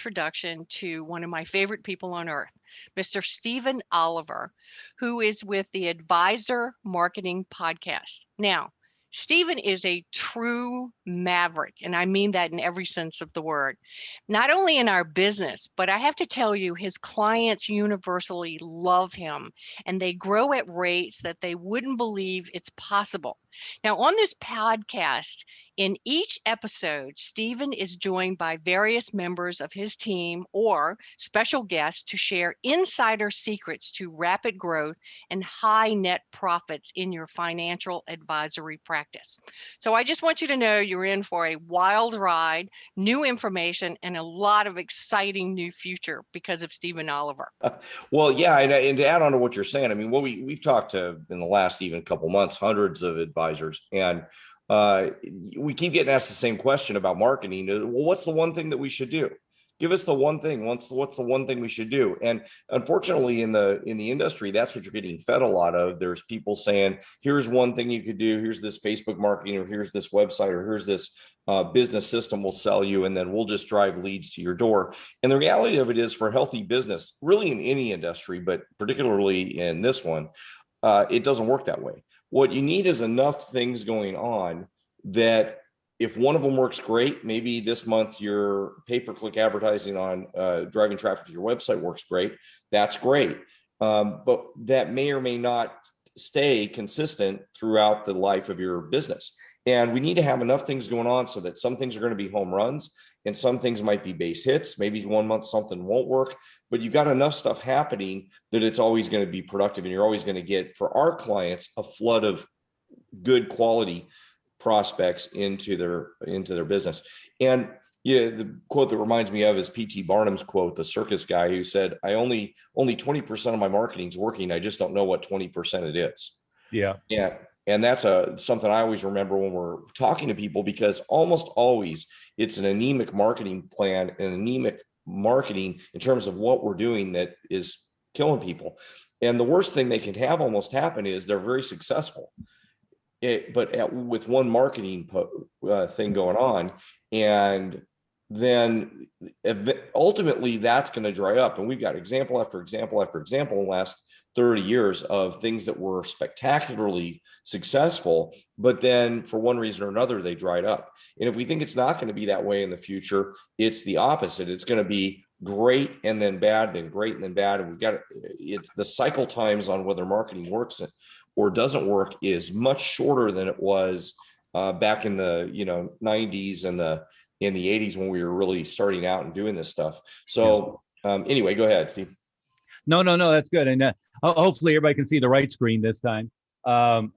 introduction to one of my favorite people on earth, Mr. Stephen Oliver, who is with the Advisor Marketing Podcast. Now, Stephen is a true maverick, and I mean that in every sense of the word. Not only in our business, but I have to tell you, his clients universally love him, and they grow at rates that they wouldn't believe it's possible. Now, on this podcast, in each episode, Stephen is joined by various members of his team or special guests to share insider secrets to rapid growth and high net profits in your financial advisory practice. So I just want you to know you're in for a wild ride, new information, and a lot of exciting new future because of Stephen Oliver. Well, yeah, and to add on to what you're saying, I mean, we've talked to in the last even couple months, hundreds of advisors, and we keep getting asked the same question about marketing. Well, what's the one thing that we should do? Give us the one thing. What's the one thing we should do? And unfortunately, in the industry, that's what you're getting fed a lot of. There's people saying, "Here's one thing you could do. Here's this Facebook marketing, or here's this website, or here's this business system we'll sell you, and then we'll just drive leads to your door." And the reality of it is, for healthy business, really in any industry, but particularly in this one, it doesn't work that way. What you need is enough things going on that if one of them works great, maybe this month your pay-per-click advertising on driving traffic to your website works great. That's great. But that may or may not stay consistent throughout the life of your business. And we need to have enough things going on so that some things are going to be home runs and some things might be base hits. Maybe one month something won't work, but you got enough stuff happening that it's always going to be productive, and you're always going to get, for our clients, a flood of good quality prospects into their business. And yeah, the quote that reminds me of is P.T. Barnum's quote, the circus guy, who said, "I only 20% of my marketing's working. I just don't know what 20% it is." Yeah. Yeah. And that's something I always remember when we're talking to people, because almost always it's an anemic marketing plan and anemic marketing in terms of what we're doing that is killing people. And the worst thing they can have almost happen is they're very successful, with one marketing thing going on, and then ultimately that's going to dry up. And we've got example after example after example in the last 30 years of things that were spectacularly successful, but then for one reason or another, they dried up. And if we think it's not going to be that way in the future, it's the opposite. It's going to be great and then bad, then great and then bad. And it's the cycle times on whether marketing works or doesn't work is much shorter than it was back in the 90s and in the 80s when we were really starting out and doing this stuff. So anyway, go ahead, Steve. No, that's good. And hopefully everybody can see the right screen this time. We're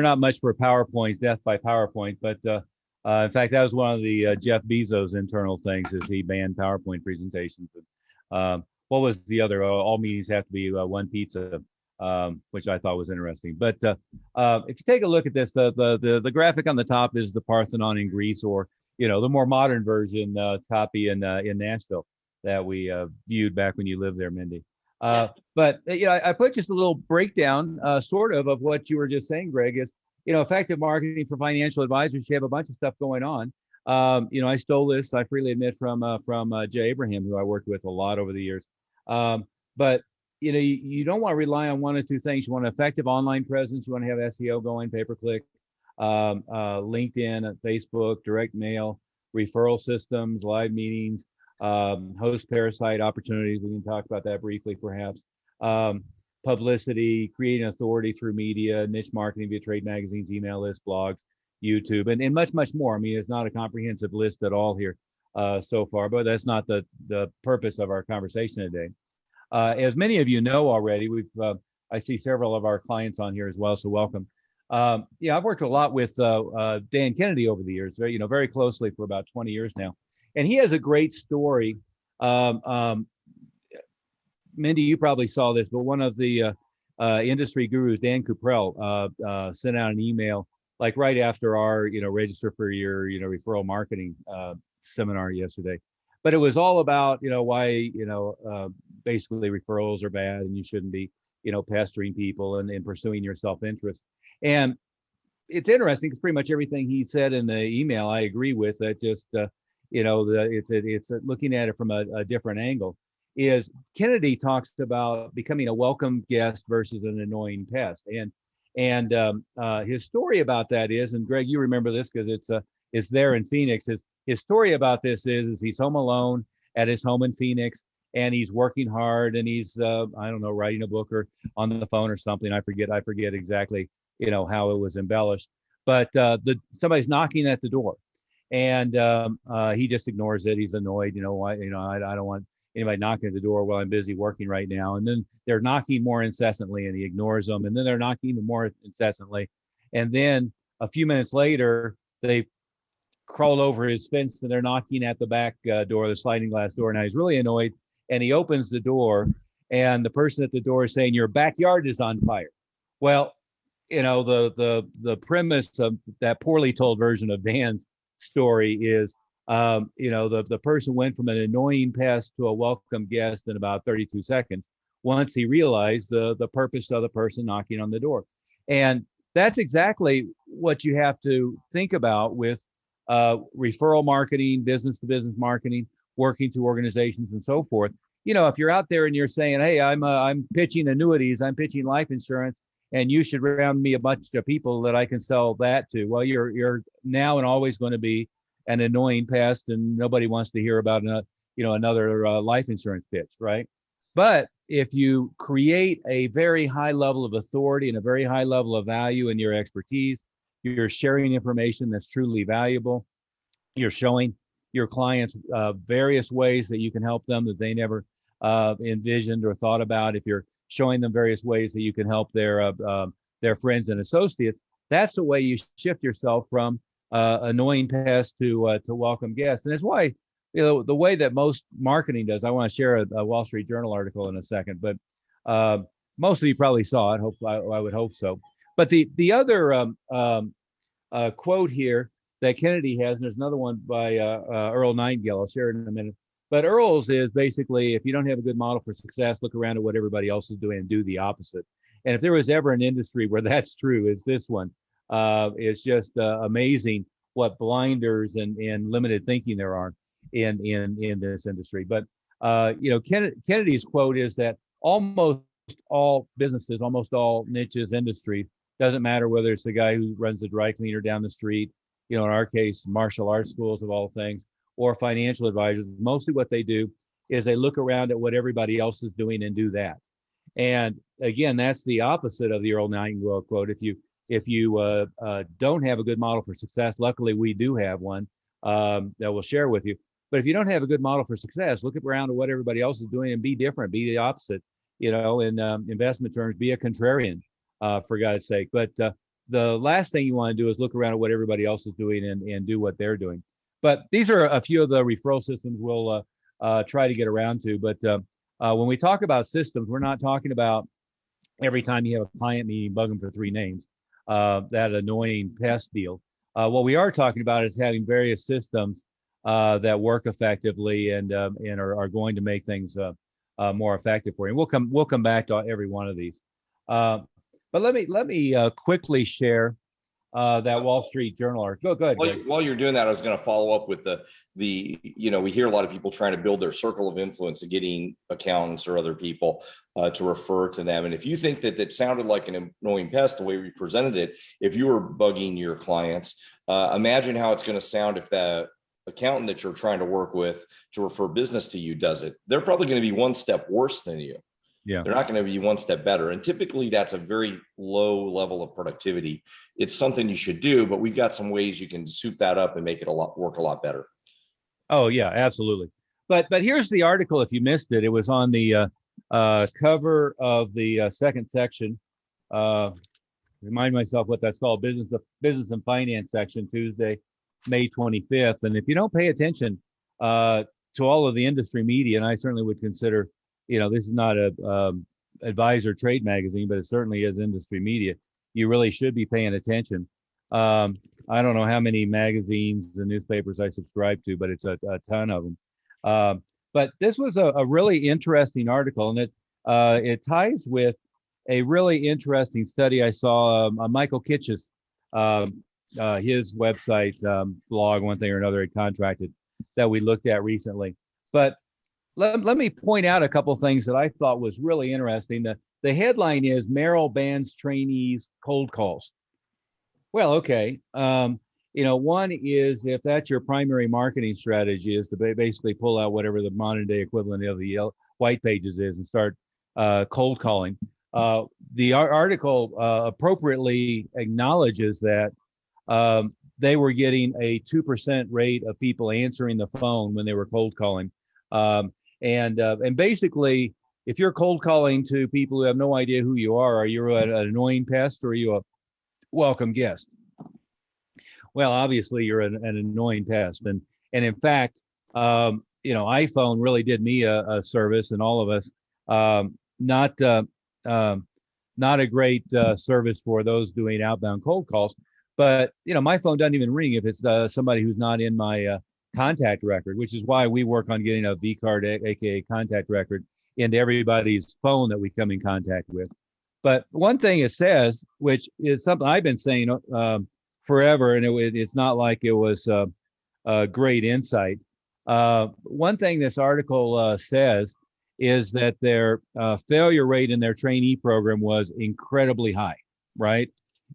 not much for PowerPoint, death by PowerPoint, but in fact, that was one of the Jeff Bezos' internal things, is he banned PowerPoint presentations. What was the other? All meetings have to be one pizza, which I thought was interesting. But if you take a look at this, the graphic on the top is the Parthenon in Greece, or the more modern version, copy in Nashville that we viewed back when you lived there, Mindy. But I put just a little breakdown, sort of what you were just saying, Greg, is effective marketing for financial advisors. You have a bunch of stuff going on. I stole this, I freely admit, from Jay Abraham, who I worked with a lot over the years. But you don't want to rely on one or two things. You want an effective online presence. You want to have SEO going, pay-per-click, LinkedIn, Facebook, direct mail, referral systems, live meetings, host parasite opportunities. We can talk about that briefly, perhaps. Publicity, creating authority through media, niche marketing via trade magazines, email lists, blogs, YouTube, and much, much more. I mean, it's not a comprehensive list at all here so far, but that's not the purpose of our conversation today. As many of you know already, I see several of our clients on here as well, so welcome. I've worked a lot with Dan Kennedy over the years, very closely for about 20 years now. And he has a great story. Mindy, you probably saw this, but one of the industry gurus, Dan Cuprell, sent out an email like right after our, register for your, referral marketing seminar yesterday. But it was all about, why, basically referrals are bad and you shouldn't be, pestering people and pursuing your self-interest. And it's interesting because pretty much everything he said in the email, I agree with. That just, it's looking at it from a different angle. Is Kennedy talks about becoming a welcome guest versus an annoying pest, and his story about that is, and Greg, you remember this because it's there in Phoenix. His story about this is he's home alone at his home in Phoenix, and he's working hard, and he's I don't know, writing a book or on the phone or something. I forget exactly how it was embellished, but somebody's knocking at the door, and he just ignores it. He's annoyed. I don't want anybody knocking at the door while I'm busy working right now. And then they're knocking more incessantly, and he ignores them. And then they're knocking even more incessantly. And then a few minutes later, they've crawled over his fence and they're knocking at the back door, the sliding glass door. Now he's really annoyed, and he opens the door, and the person at the door is saying, "Your backyard is on fire." Well, the premise of that poorly told version of Dan's story is, the person went from an annoying pest to a welcome guest in about 32 seconds once he realized the purpose of the person knocking on the door. And that's exactly what you have to think about with referral marketing, business to business marketing, working to organizations and so forth. If you're out there and you're saying, "Hey, I'm pitching annuities, I'm pitching life insurance, and you should round me a bunch of people that I can sell that to," well, you're now and always going to be an annoying pest, and nobody wants to hear about another life insurance pitch, right? But if you create a very high level of authority and a very high level of value in your expertise, you're sharing information that's truly valuable, you're showing your clients various ways that you can help them that they never envisioned or thought about. If you're showing them various ways that you can help their friends and associates, that's the way you shift yourself from annoying pest to welcome guest. And that's why, the way that most marketing does. I want to share a Wall Street Journal article in a second, but most of you probably saw it. I would hope so. But the other quote here that Kennedy has, and there's another one by Earl Nightingale. I'll share it in a minute. But Earl's is basically, if you don't have a good model for success, look around at what everybody else is doing and do the opposite. And if there was ever an industry where that's true, it's this one. It's just amazing what blinders and limited thinking there are in this industry. But Kennedy's quote is that almost all businesses, almost all niches, industry, doesn't matter whether it's the guy who runs the dry cleaner down the street, in our case, martial arts schools of all things, or financial advisors. Mostly what they do is they look around at what everybody else is doing and do that. And again, that's the opposite of the Earl Nightingale quote. If you don't have a good model for success, luckily we do have one that we'll share with you. But if you don't have a good model for success, look around at what everybody else is doing and be different, be the opposite. In investment terms, be a contrarian, for God's sake. But the last thing you want to do is look around at what everybody else is doing and do what they're doing. But these are a few of the referral systems we'll try to get around to. But when we talk about systems, we're not talking about every time you have a client meeting, bug them for 3 names, that annoying pest deal. What we are talking about is having various systems that work effectively and are going to make things more effective for you. We'll come back to every one of these. But let me quickly share that Wall Street Journal article. Go ahead. While you're doing that, I was going to follow up with we hear a lot of people trying to build their circle of influence and getting accountants or other people to refer to them. And if you think that sounded like an annoying pest, the way we presented it, if you were bugging your clients, imagine how it's going to sound if the accountant that you're trying to work with to refer business to you does it. They're probably going to be one step worse than you. Yeah. They're not going to be one step better. And typically that's a very low level of productivity. It's something you should do, but we've got some ways you can soup that up and make it work a lot better. Oh yeah, absolutely. But here's the article. If you missed it, it was on the cover of the second section. Remind myself what that's called, business and finance section, Tuesday, May 25th. And if you don't pay attention to all of the industry media, and I certainly would consider, this is not a advisor trade magazine, but it certainly is industry media. You really should be paying attention. I don't know how many magazines and newspapers I subscribe to, but it's a ton of them. But this was a really interesting article, and it ties with a really interesting study I saw. Michael Kitch's his website blog, one thing or another, had contracted that we looked at recently. But let me point out a couple of things that I thought was really interesting. The headline is Merrill bans trainees cold calls. Well, okay. One is, if that's your primary marketing strategy, is to basically pull out whatever the modern day equivalent of the white pages is and start cold calling. The article appropriately acknowledges that they were getting a 2% rate of people answering the phone when they were cold calling. And basically, if you're cold calling to people who have no idea who you are you an annoying pest, or are you a welcome guest? Well, obviously you're an annoying pest. And in fact, iPhone really did me a service, and all of us, not a great service for those doing outbound cold calls. But, my phone doesn't even ring if it's somebody who's not in my contact record, which is why we work on getting a V card, aka contact record, into everybody's phone that we come in contact with. But one thing it says, which is something I've been saying forever, and it's not like it was a great insight. One thing this article says is that their failure rate in their trainee program was incredibly high, right?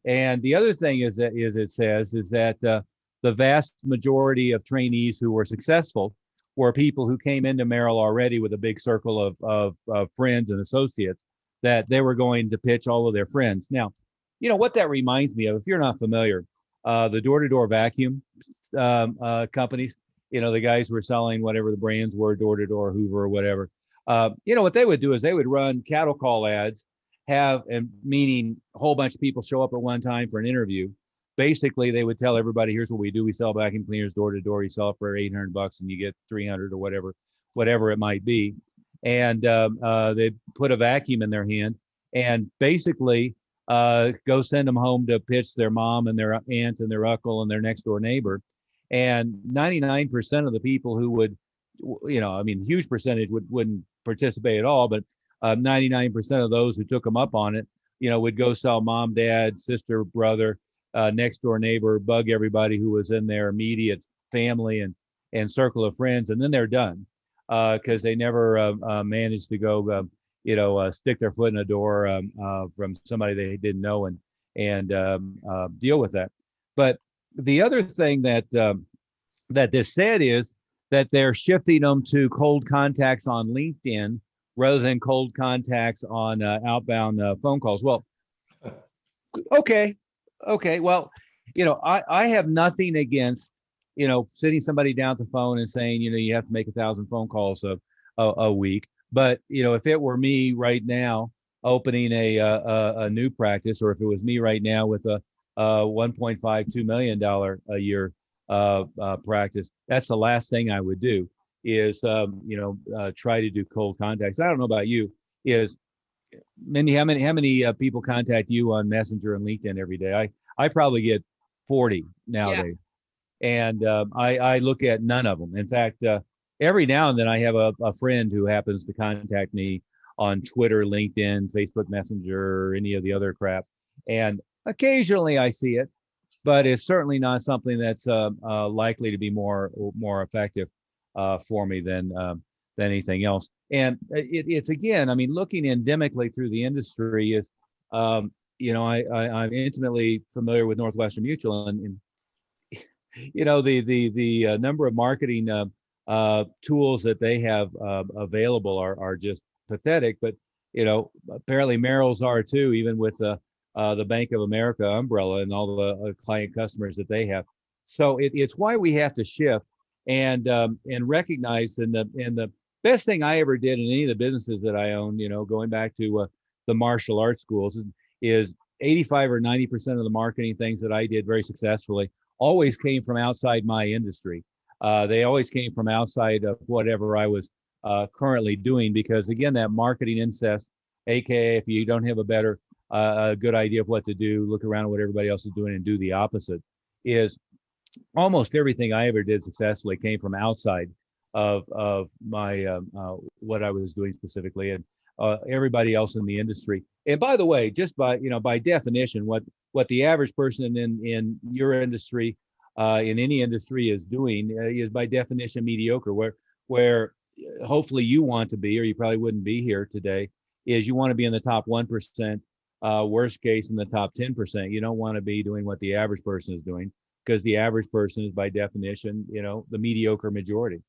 And the other thing is that the vast majority of trainees who were successful were people who came into Merrill already with a big circle of friends and associates that they were going to pitch all of their friends. Now, what that reminds me of, if you're not familiar, the door-to-door vacuum companies, the guys who were selling whatever the brands were, door-to-door, Hoover, or whatever. What they would do is they would run cattle call ads, meaning a whole bunch of people show up at one time for an interview. Basically, they would tell everybody, here's what we do. We sell vacuum cleaners door to door. You sell it for $800 and you get 300 or whatever it might be. And they put a vacuum in their hand and basically go send them home to pitch their mom and their aunt and their uncle and their next door neighbor. And 99% of the people who would, huge percentage wouldn't participate at all, but 99% of those who took them up on it, would go sell mom, dad, sister, brother, next door neighbor, bug everybody who was in their immediate family and circle of friends, and then they're done because they never managed to go, stick their foot in a door from somebody they didn't know and deal with that. But the other thing that this said is that they're shifting them to cold contacts on LinkedIn rather than cold contacts on outbound phone calls. Well, okay. Well, I have nothing against, sitting somebody down at the phone and saying, you have to make 1,000 phone calls a week. But, if it were me right now opening a new practice, or if it was me right now with a $1.52 million a year practice, that's the last thing I would do is, try to do cold contacts. I don't know about you, Mindy, how many people contact you on Messenger and LinkedIn every day? I probably get 40 nowadays. Yeah. And I look at none of them. In fact, every now and then I have a friend who happens to contact me on Twitter, LinkedIn, Facebook Messenger, or any of the other crap. And occasionally I see it, but it's certainly not something that's likely to be more effective for me than anything else. And it's again, looking endemically through the industry is, I'm intimately familiar with Northwestern Mutual, and the number of marketing tools that they have available are just pathetic. But apparently Merrill's are too, even with the Bank of America umbrella and all the client customers that they have. So it's why we have to shift and recognize the best thing I ever did in any of the businesses that I own, going back to the martial arts schools, is 85 or 90% of the marketing things that I did very successfully always came from outside my industry. They always came from outside of whatever I was currently doing, because again, that marketing incest, aka if you don't have a good idea of what to do, look around at what everybody else is doing and do the opposite, is almost everything I ever did successfully came from outside of my what I was doing specifically, and everybody else in the industry. And by the way, just by definition, what the average person in your industry in any industry is doing is by definition mediocre. Where hopefully you want to be, or you probably wouldn't be here today, is you want to be in the top 1%. Worst case in the top 10%. You don't want to be doing what the average person is doing, because the average person is by definition, the mediocre majority.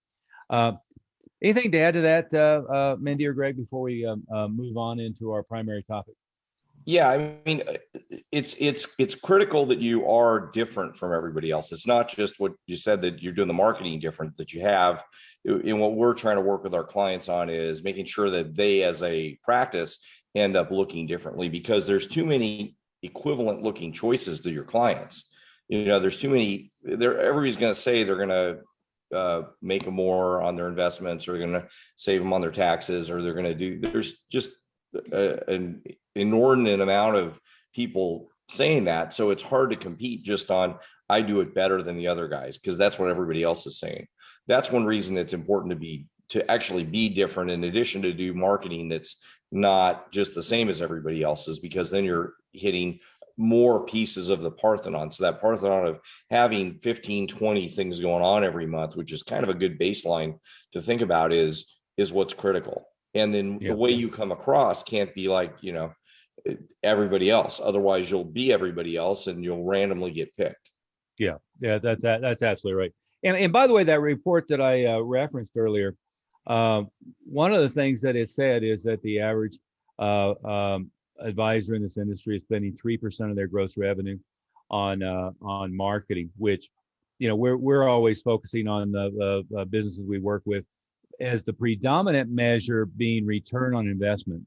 Anything to add to that, Mindy or Greg, before we move on into our primary topic? Yeah, I mean, it's critical that you are different from everybody else. It's not just what you said, that you're doing the marketing different, that you have. And what we're trying to work with our clients on is making sure that they, as a practice, end up looking differently, because there's too many equivalent looking choices to your clients. There's too many. Everybody's going to say they're going to make more on their investments, or they're going to save them on their taxes, or they're going to do. There's just an inordinate amount of people saying that, so it's hard to compete just on I do it better than the other guys, because that's what everybody else is saying. That's one reason it's important to actually be different, in addition to do marketing that's not just the same as everybody else's, because then you're hitting more pieces of the Parthenon. So that Parthenon of having 15, 20 things going on every month, which is kind of a good baseline to think about, is what's critical. And then the way you come across can't be like, everybody else. Otherwise you'll be everybody else and you'll randomly get picked. Yeah, that's absolutely right. And by the way, that report that I referenced earlier, one of the things that it said is that the average advisor in this industry is spending 3% of their gross revenue on marketing, which, we're always focusing on the businesses we work with as the predominant measure being return on investment.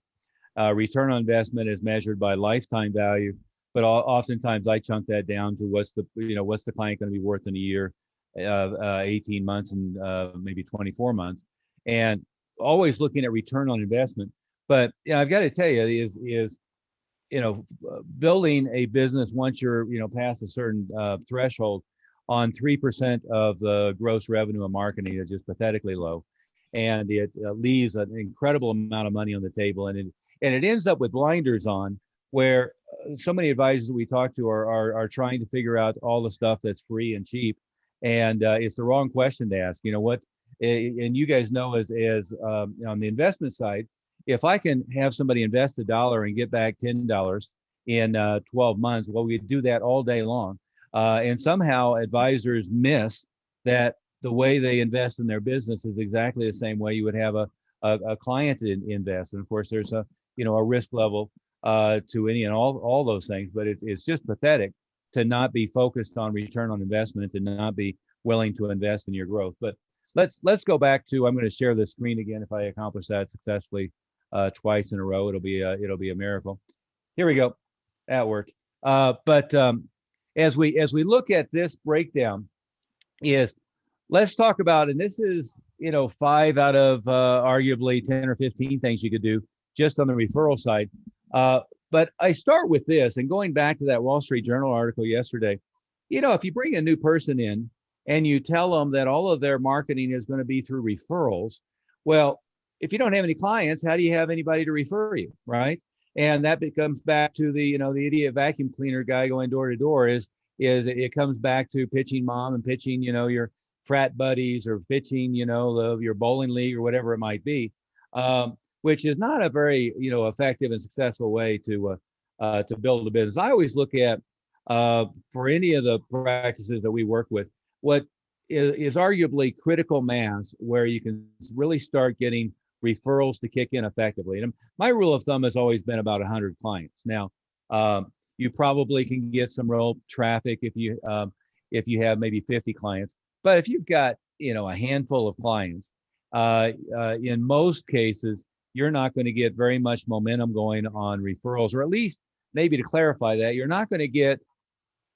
Return on investment is measured by lifetime value, but oftentimes I chunk that down to what's the client going to be worth in a year, 18 months, and maybe 24 months, and always looking at return on investment. But I've got to tell you, is building a business once you're past a certain threshold on 3% of the gross revenue of marketing is just pathetically low, and it leaves an incredible amount of money on the table, and it ends up with blinders on, where so many advisors we talk to are trying to figure out all the stuff that's free and cheap, and it's the wrong question to ask. And you guys know, as on the investment side, if I can have somebody invest $1 and get back $10 in 12 months, well, we do that all day long. And somehow advisors miss that the way they invest in their business is exactly the same way you would have a client invest. And of course, there's a risk level to any and all those things, but it's just pathetic to not be focused on return on investment and not be willing to invest in your growth. But let's go back to, I'm going to share the screen again. If I accomplish that successfully twice in a row, it'll be a miracle. Here we go. That worked. But as we look at this breakdown, let's talk about, and this is 5 out of arguably 10 or 15 things you could do just on the referral side. But I start with this, and going back to that Wall Street Journal article yesterday, if you bring a new person in and you tell them that all of their marketing is going to be through referrals, well, if you don't have any clients, how do you have anybody to refer you, right? And that comes back to the idiot vacuum cleaner guy going door to door. Is it comes back to pitching mom and pitching your frat buddies, or pitching your bowling league or whatever it might be, which is not a very effective and successful way to build a business. I always look at for any of the practices that we work with, what is arguably critical mass, where you can really start getting referrals to kick in effectively. And my rule of thumb has always been about 100 clients. Now, you probably can get some real traffic if you have maybe 50 clients, but if you've got a handful of clients, in most cases, you're not going to get very much momentum going on referrals, or at least, maybe to clarify that, you're not going to get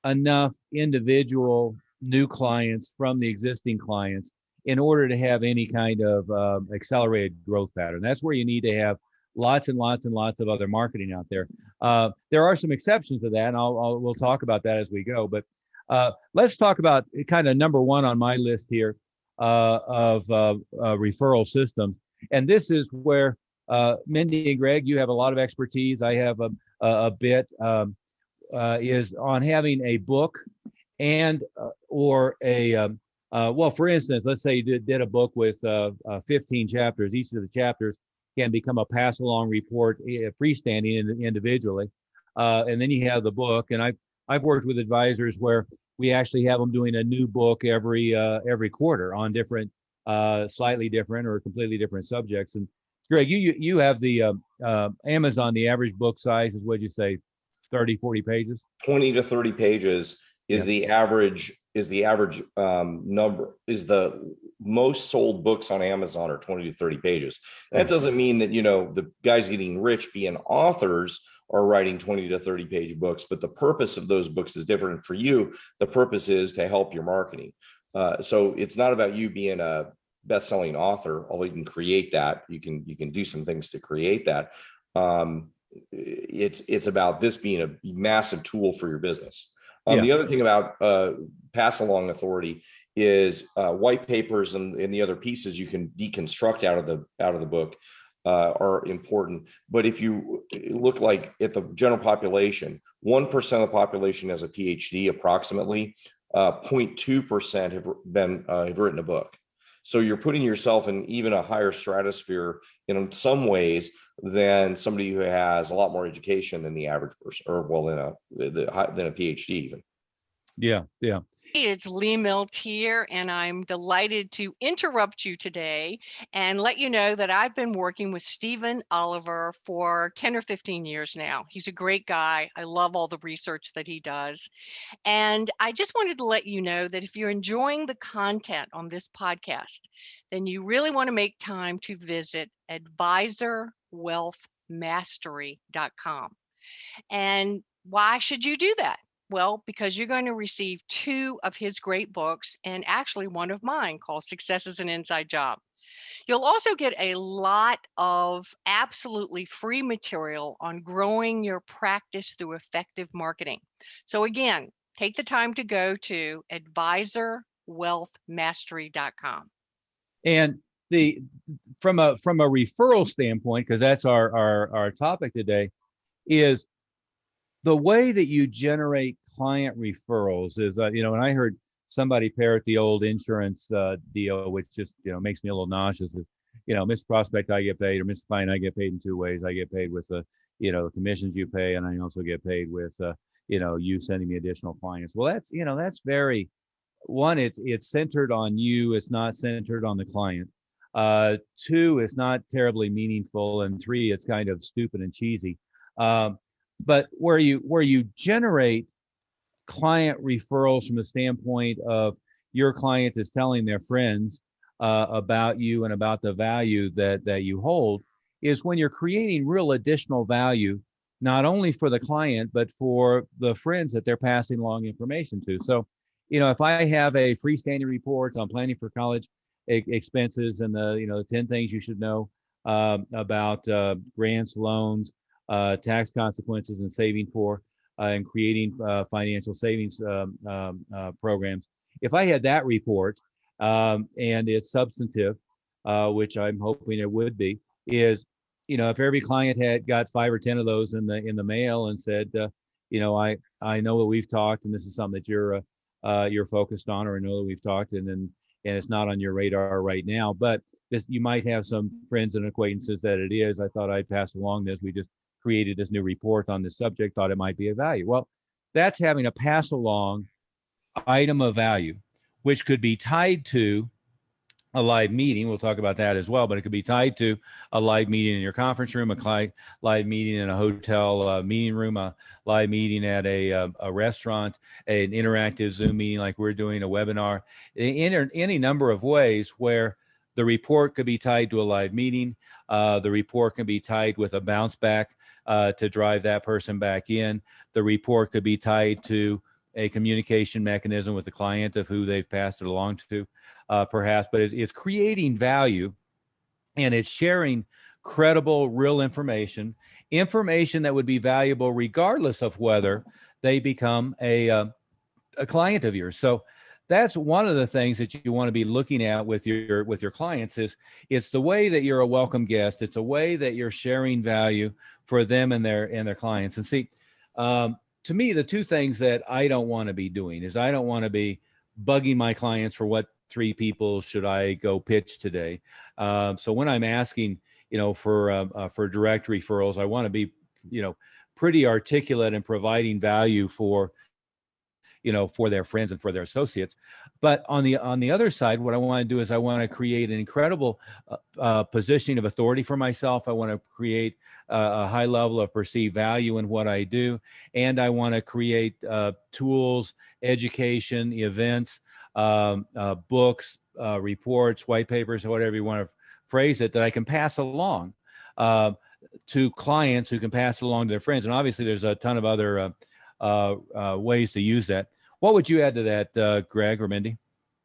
enough individual new clients from the existing clients in order to have any kind of accelerated growth pattern. That's where you need to have lots and lots and lots of other marketing out there. There are some exceptions to that, and we'll talk about that as we go. But let's talk about kind of number one on my list here of referral systems. And this is where Mindy and Greg, you have a lot of expertise. I have a bit, is on having a book and or a well, for instance, let's say you did a book with 15 chapters. Each of the chapters can become a pass along report, freestanding individually, and then you have the book. And I've worked with advisors where we actually have them doing a new book every quarter on different, slightly different or completely different subjects. And Greg, you have the Amazon. The average book size is, what'd you say, 30, 40 pages? 20 to 30 pages is the average. Number is the most sold books on Amazon are 20 to 30 pages. That doesn't mean that, the guys getting rich being authors are writing 20 to 30 page books, but the purpose of those books is different. And for you, the purpose is to help your marketing. So it's not about you being a best-selling author, although you can create that. You can do some things to create that. It's about this being a massive tool for your business. The other thing about pass along authority is white papers and the other pieces you can deconstruct out of the book are important. But if you look like at the general population, 1% of the population has a PhD, approximately 0.2% have written a book. So you're putting yourself in even a higher stratosphere in some ways than somebody who has a lot more education than the average person, or than a PhD even. Yeah. Hey, it's Lee Milt here, and I'm delighted to interrupt you today and let you know that I've been working with Stephen Oliver for 10 or 15 years now. He's a great guy. I love all the research that he does. And I just wanted to let you know that if you're enjoying the content on this podcast, then you really want to make time to visit advisorwealthmastery.com. And why should you do that? Well, because you're going to receive 2 of his great books and actually one of mine called Success is an Inside Job. You'll also get a lot of absolutely free material on growing your practice through effective marketing. So again, take the time to go to advisorwealthmastery.com. And from a referral standpoint, because that's our topic today, is the way that you generate client referrals is, and I heard somebody parrot the old insurance deal, which just, makes me a little nauseous. Mr. Prospect, I get paid, or Mr. Client, I get paid in 2 ways. I get paid with the commissions you pay, and I also get paid with, you sending me additional clients. Well, that's very, one, it's centered on you. It's not centered on the client. 2, it's not terribly meaningful. And 3, it's kind of stupid and cheesy. But where you generate client referrals from the standpoint of your client is telling their friends about you and about the value that you hold, is when you're creating real additional value, not only for the client, but for the friends that they're passing along information to. So, if I have a freestanding report on planning for college expenses and the 10 things you should know about grants, loans, tax consequences, and saving for and creating financial savings programs. If I had that report and it's substantive, which I'm hoping it would be, is if every client had got 5 or 10 of those in the mail and said, I know that we've talked and this is something that you're focused on, or I know that we've talked and it's not on your radar right now, but you might have some friends and acquaintances that it is. I thought I'd pass along this. We just created this new report on this subject, thought it might be of value. Well, that's having a pass along item of value, which could be tied to a live meeting. We'll talk about that as well, but it could be tied to a live meeting in your conference room, a live meeting in a hotel meeting room, a live meeting at a restaurant, an interactive Zoom meeting like we're doing, a webinar, in any number of ways where the report could be tied to a live meeting. The report can be tied with a bounce back to drive that person back in. The report could be tied to a communication mechanism with the client of who they've passed it along to, perhaps. But it's creating value, and it's sharing credible, real information that would be valuable regardless of whether they become a client of yours. So that's one of the things that you want to be looking at with your clients is it's the way that you're a welcome guest. It's a way that you're sharing value for them and their clients. And see, to me, the two things that I don't want to be doing is I don't want to be bugging my clients for what 3 people should I go pitch today. So when I'm asking, for direct referrals, I want to be, pretty articulate and providing value for their friends and for their associates. But on the other side, what I want to do is I want to create an incredible positioning of authority for myself. I want to create a high level of perceived value in what I do, and I want to create tools, education, events, books, reports, white papers, whatever you want to phrase it, that I can pass along to clients who can pass it along to their friends. And obviously, there's a ton of other ways to use that. What would you add to that, Greg or Mindy?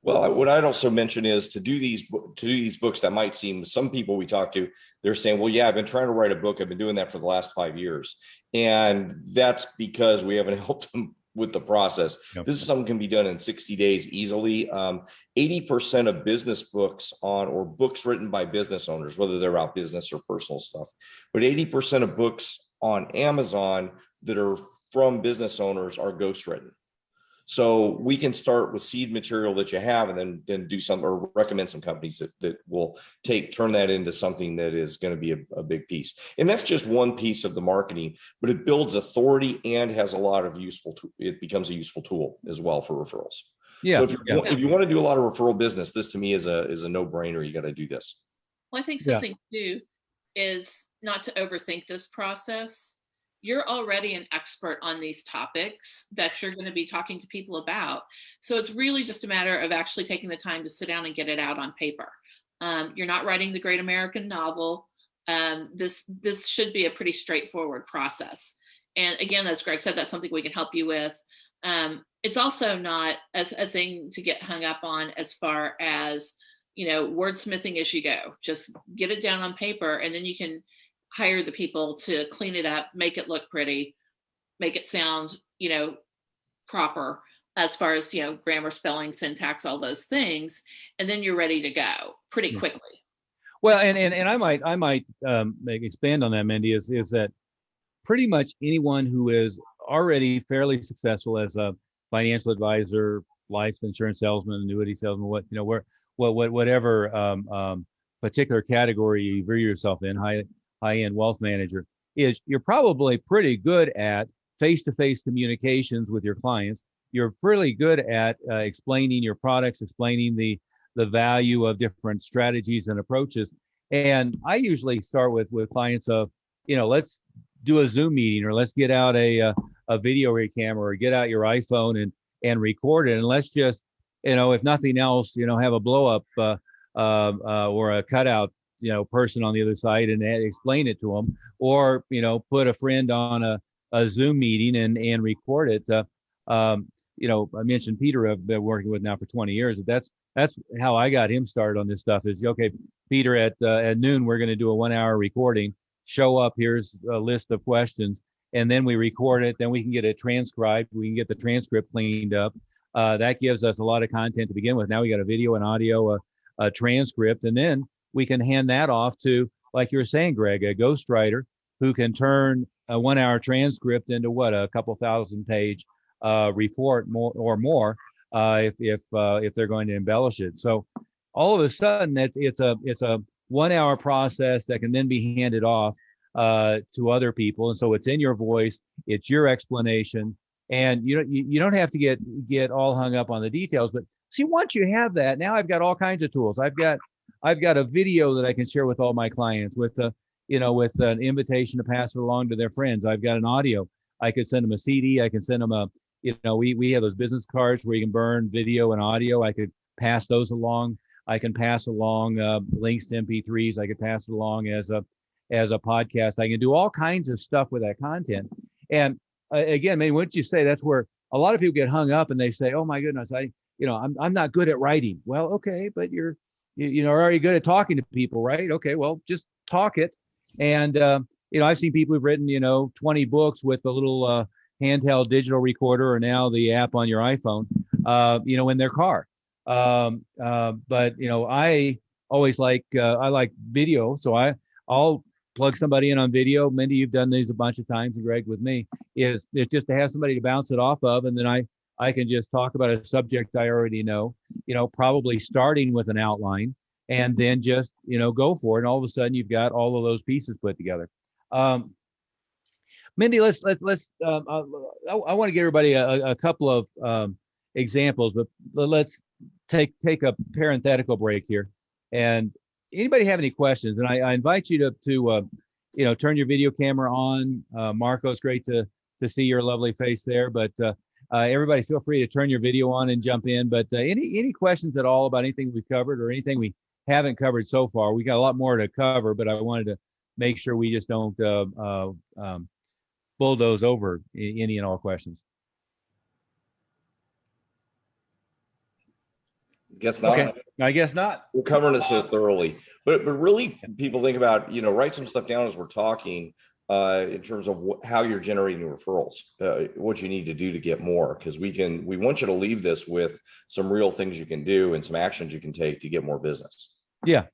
Well, what I'd also mention is to do these books that might seem, some people we talk to, they're saying, well, yeah, I've been trying to write a book. I've been doing that for the last 5 years. And that's because we haven't helped them with the process. Yep. This is something that can be done in 60 days easily. 80% of business books or books written by business owners, whether they're about business or personal stuff, but 80% of books on Amazon that are from business owners are ghostwritten. So we can start with seed material that you have, and then do some, or recommend some companies that will turn that into something that is going to be a big piece. And that's just one piece of the marketing, but it builds authority and has a lot of it becomes a useful tool as well for referrals. Yeah. So if you want to do a lot of referral business, this to me is a no-brainer. You got to do this. Well, I think something too is not to overthink this process. You're already an expert on these topics that you're going to be talking to people about. So it's really just a matter of actually taking the time to sit down and get it out on paper. You're not writing the great American novel. This should be a pretty straightforward process. And again, as Greg said, that's something we can help you with. It's also not a thing to get hung up on as far as, wordsmithing as you go. Just get it down on paper, and then you can hire the people to clean it up, make it look pretty, make it sound, proper as far as, grammar, spelling, syntax, all those things. And then you're ready to go pretty quickly. Well, and I might expand on that, Mindy, is that pretty much anyone who is already fairly successful as a financial advisor, life insurance salesman, annuity salesman, whatever particular category you view yourself in, high-end wealth manager, is you're probably pretty good at face-to-face communications with your clients. You're really good at explaining your products, explaining the value of different strategies and approaches. And I usually start with clients of, let's do a Zoom meeting, or let's get out a video camera, or get out your iPhone and record it. And let's just, if nothing else, have a blow up or a cutout person on the other side and explain it to them, or put a friend on a Zoom meeting and record it. I mentioned Peter, I've been working with now for 20 years. That's how I got him started on this stuff. Is okay, Peter, at noon we're going to do a 1-hour recording. Show up. Here's a list of questions, and then we record it. Then we can get it transcribed. We can get the transcript cleaned up. That gives us a lot of content to begin with. Now we got a video, an audio, a transcript, and then we can hand that off to, like you were saying, Greg, a ghostwriter who can turn a 1-hour transcript into a couple 1,000-page report more if they're going to embellish it. So all of a sudden, it's a 1-hour process that can then be handed off to other people, and so it's in your voice, it's your explanation, and you don't have to get all hung up on the details. But see, once you have that, now I've got all kinds of tools. I've got a video that I can share with all my clients with with an invitation to pass it along to their friends. I've got an audio. I could send them a CD. I can send them we have those business cards where you can burn video and audio. I could pass those along. I can pass along links to MP3s. I could pass it along as a podcast. I can do all kinds of stuff with that content. And again, maybe what you say, that's where a lot of people get hung up, and they say, "Oh my goodness, I'm not good at writing." Well, okay, but you're already good at talking to people, right? Okay, well, just talk it. And I've seen people who've written 20 books with a little handheld digital recorder, or now the app on your iPhone, in their car. But I always I like video, so I'll plug somebody in on video. Mindy, you've done these a bunch of times, and Greg with me, is just to have somebody to bounce it off of, and then I can just talk about a subject I already know, probably starting with an outline, and then just, go for it. And all of a sudden you've got all of those pieces put together. Mindy, let's I want to give everybody a couple of examples, but let's take a parenthetical break here. And anybody have any questions? And I invite you to turn your video camera on. Marco, it's great to see your lovely face there, but everybody feel free to turn your video on and jump in. But any questions at all about anything we've covered or anything we haven't covered so far? We got a lot more to cover, but I wanted to make sure we just don't bulldoze over any and all questions. Guess not. Okay. I guess not. We're covering it so thoroughly, but really, people think about, write some stuff down as we're talking in terms of how you're generating referrals, what you need to do to get more, because we want you to leave this with some real things you can do and some actions you can take to get more business. Yeah.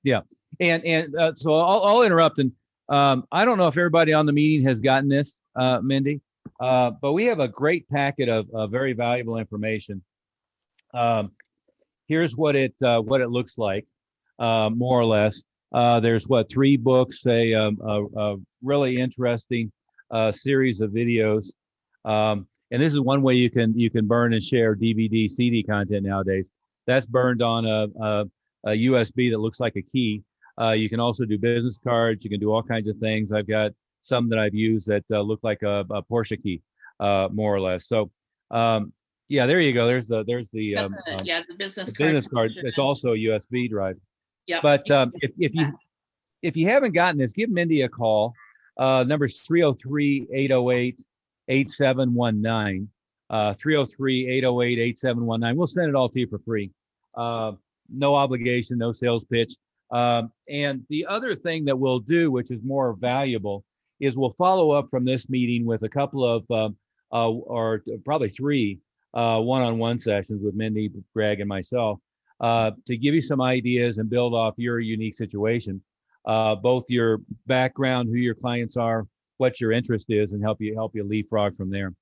And so I'll interrupt, and I don't know if everybody on the meeting has gotten this, Mindy, but we have a great packet of very valuable information. Here's what it looks like, more or less. There's 3 books, a really interesting series of videos, and this is one way you can burn and share DVD, CD content nowadays. That's burned on a USB that looks like a key. You can also do business cards. You can do all kinds of things. I've got some that I've used that look like a Porsche key, more or less. So, yeah, there you go. There's the the business card. It's also a USB drive. Yeah. But if you haven't gotten this, give Mindy a call. Number's 303-808-8719. 303-808-8719. We'll send it all to you for free. No obligation, no sales pitch. And the other thing that we'll do, which is more valuable, is we'll follow up from this meeting with a couple of, or probably 3 one-on-one sessions with Mindy, Greg, and myself, to give you some ideas and build off your unique situation, both your background, who your clients are, what your interest is, and help you leapfrog from there.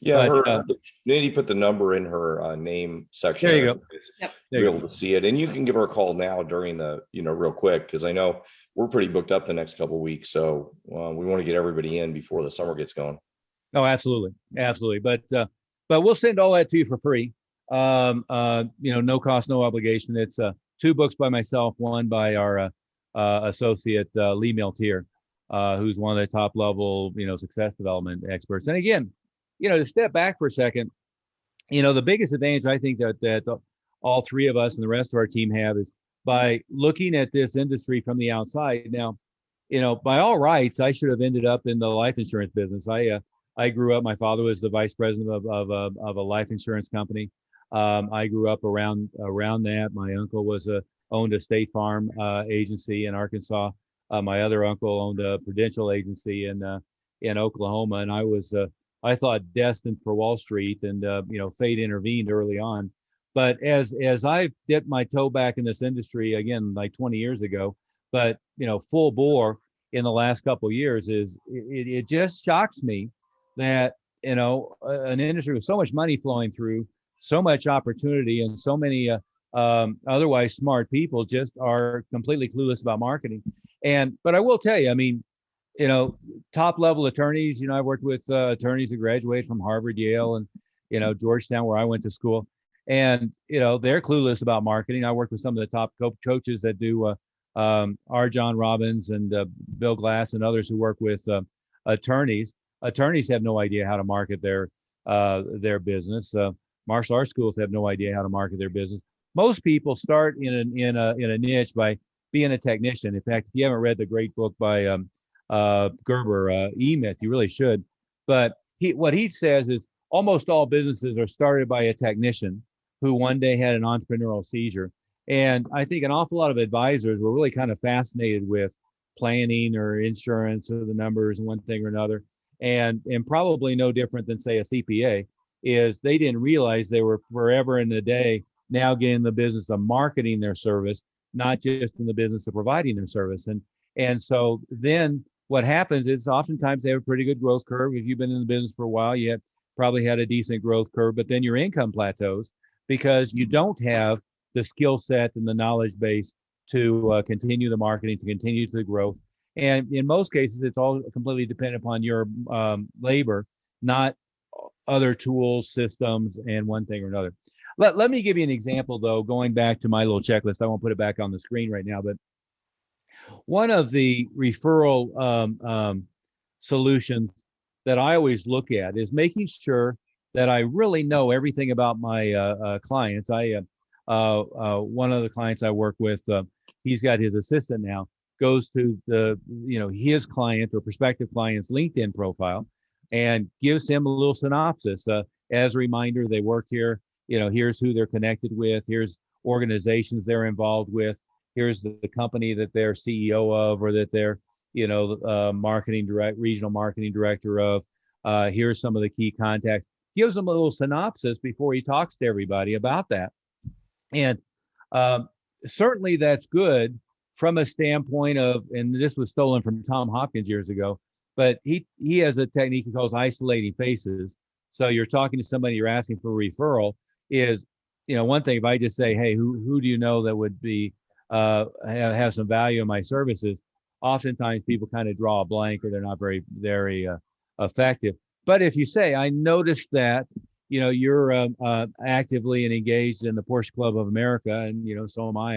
Yeah, but, Mindy put the number in her name section. There you go. Yep. You're able to see it, and you can give her a call now during the, real quick, because I know we're pretty booked up the next couple of weeks, so we want to get everybody in before the summer gets going. Oh, absolutely. But we'll send all that to you for free. No cost, no obligation. It's 2 books by myself, 1 by our associate Lee Miltier, who's one of the top level, success development experts. And again, to step back for a second, the biggest advantage I think that all 3 of us and the rest of our team have is by looking at this industry from the outside. Now, by all rights, I should have ended up in the life insurance business. I grew up, my father was the vice president of a life insurance company. I grew up around that. My uncle owned a State Farm agency in Arkansas. My other uncle owned a Prudential agency in Oklahoma, and I thought destined for Wall Street, and fate intervened early on. But as I've dipped my toe back in this industry again, like 20 years ago, but full bore in the last couple of years, it just shocks me that an industry with so much money flowing through, so much opportunity, and so many otherwise smart people just are completely clueless about marketing. But I will tell you, top level attorneys, I worked with attorneys that graduated from Harvard, Yale, and Georgetown, where I went to school, and they're clueless about marketing. I worked with some of the top coaches that do R. John Robbins and Bill Glass and others who work with attorneys. Attorneys have no idea how to market their business. Martial arts schools have no idea how to market their business. Most people start in a niche by being a technician. In fact, if you haven't read the great book by Gerber, E-Myth, you really should. But what he says is almost all businesses are started by a technician who one day had an entrepreneurial seizure. And I think an awful lot of advisors were really kind of fascinated with planning or insurance or the numbers and one thing or another. And probably no different than, say, a CPA, is they didn't realize they were forever in the day now getting in the business of marketing their service, not just in the business of providing their service. And so then what happens is oftentimes they have a pretty good growth curve. If you've been in the business for a while, you probably had a decent growth curve, but then your income plateaus because you don't have the skill set and the knowledge base to continue the marketing, to continue the growth. And in most cases, it's all completely dependent upon your labor, not other tools, systems, and one thing or another. Let me give you an example, though, going back to my little checklist. I won't put it back on the screen right now, but one of the referral solutions that I always look at is making sure that I really know everything about my clients. One of the clients I work with, he's got his assistant now, goes to his client or prospective client's LinkedIn profile and gives him a little synopsis. As a reminder, they work here. Here's who they're connected with. Here's organizations they're involved with. Here's the company that they're CEO of, or that they're, regional marketing director of. Here's some of the key contacts. Gives them a little synopsis before he talks to everybody about that. And certainly that's good from a standpoint of, and this was stolen from Tom Hopkins years ago, but he has a technique he calls isolating faces. So you're talking to somebody, you're asking for a referral, is, one thing, if I just say, hey, who do you know that would be have some value in my services, oftentimes people kind of draw a blank, or they're not very, very effective. But if you say, I noticed that, you're actively and engaged in the Porsche Club of America, and, so am I.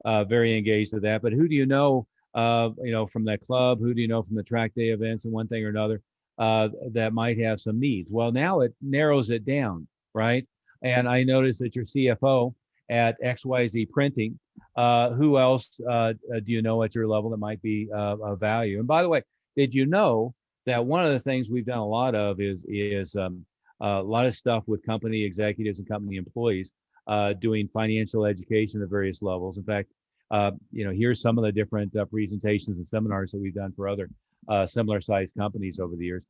I'm very engaged with that. But who do you know, from that club? Who do you know from the track day events and one thing or another that might have some needs? Well, now it narrows it down, right? And I noticed that your CFO at XYZ Printing, who else do you know at your level that might be of value? And by the way, did you know that one of the things we've done a lot of is a lot of stuff with company executives and company employees doing financial education at various levels. In fact, here's some of the different presentations and seminars that we've done for other similar sized companies over the years.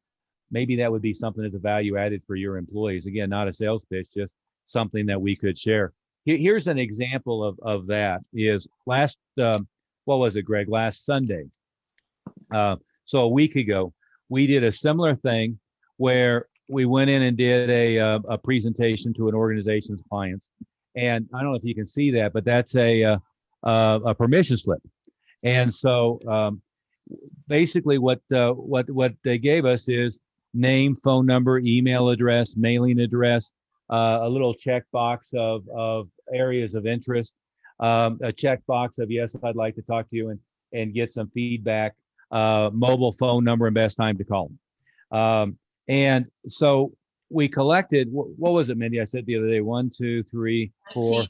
Maybe that would be something as a value added for your employees. Again, not a sales pitch, just something that we could share. Here's an example of that. Is last, what was it, Greg? Last Sunday. So a week ago, we did a similar thing where we went in and did a presentation to an organization's clients. And I don't know if you can see that, but that's a permission slip. And so basically what they gave us is name, phone number, email address, mailing address, a little checkbox of areas of interest, a checkbox of, yes, I'd like to talk to you and get some feedback, mobile phone number, and best time to call them. And so we collected, what was it, Mindy? I said the other day, 1, 2, 3, 4.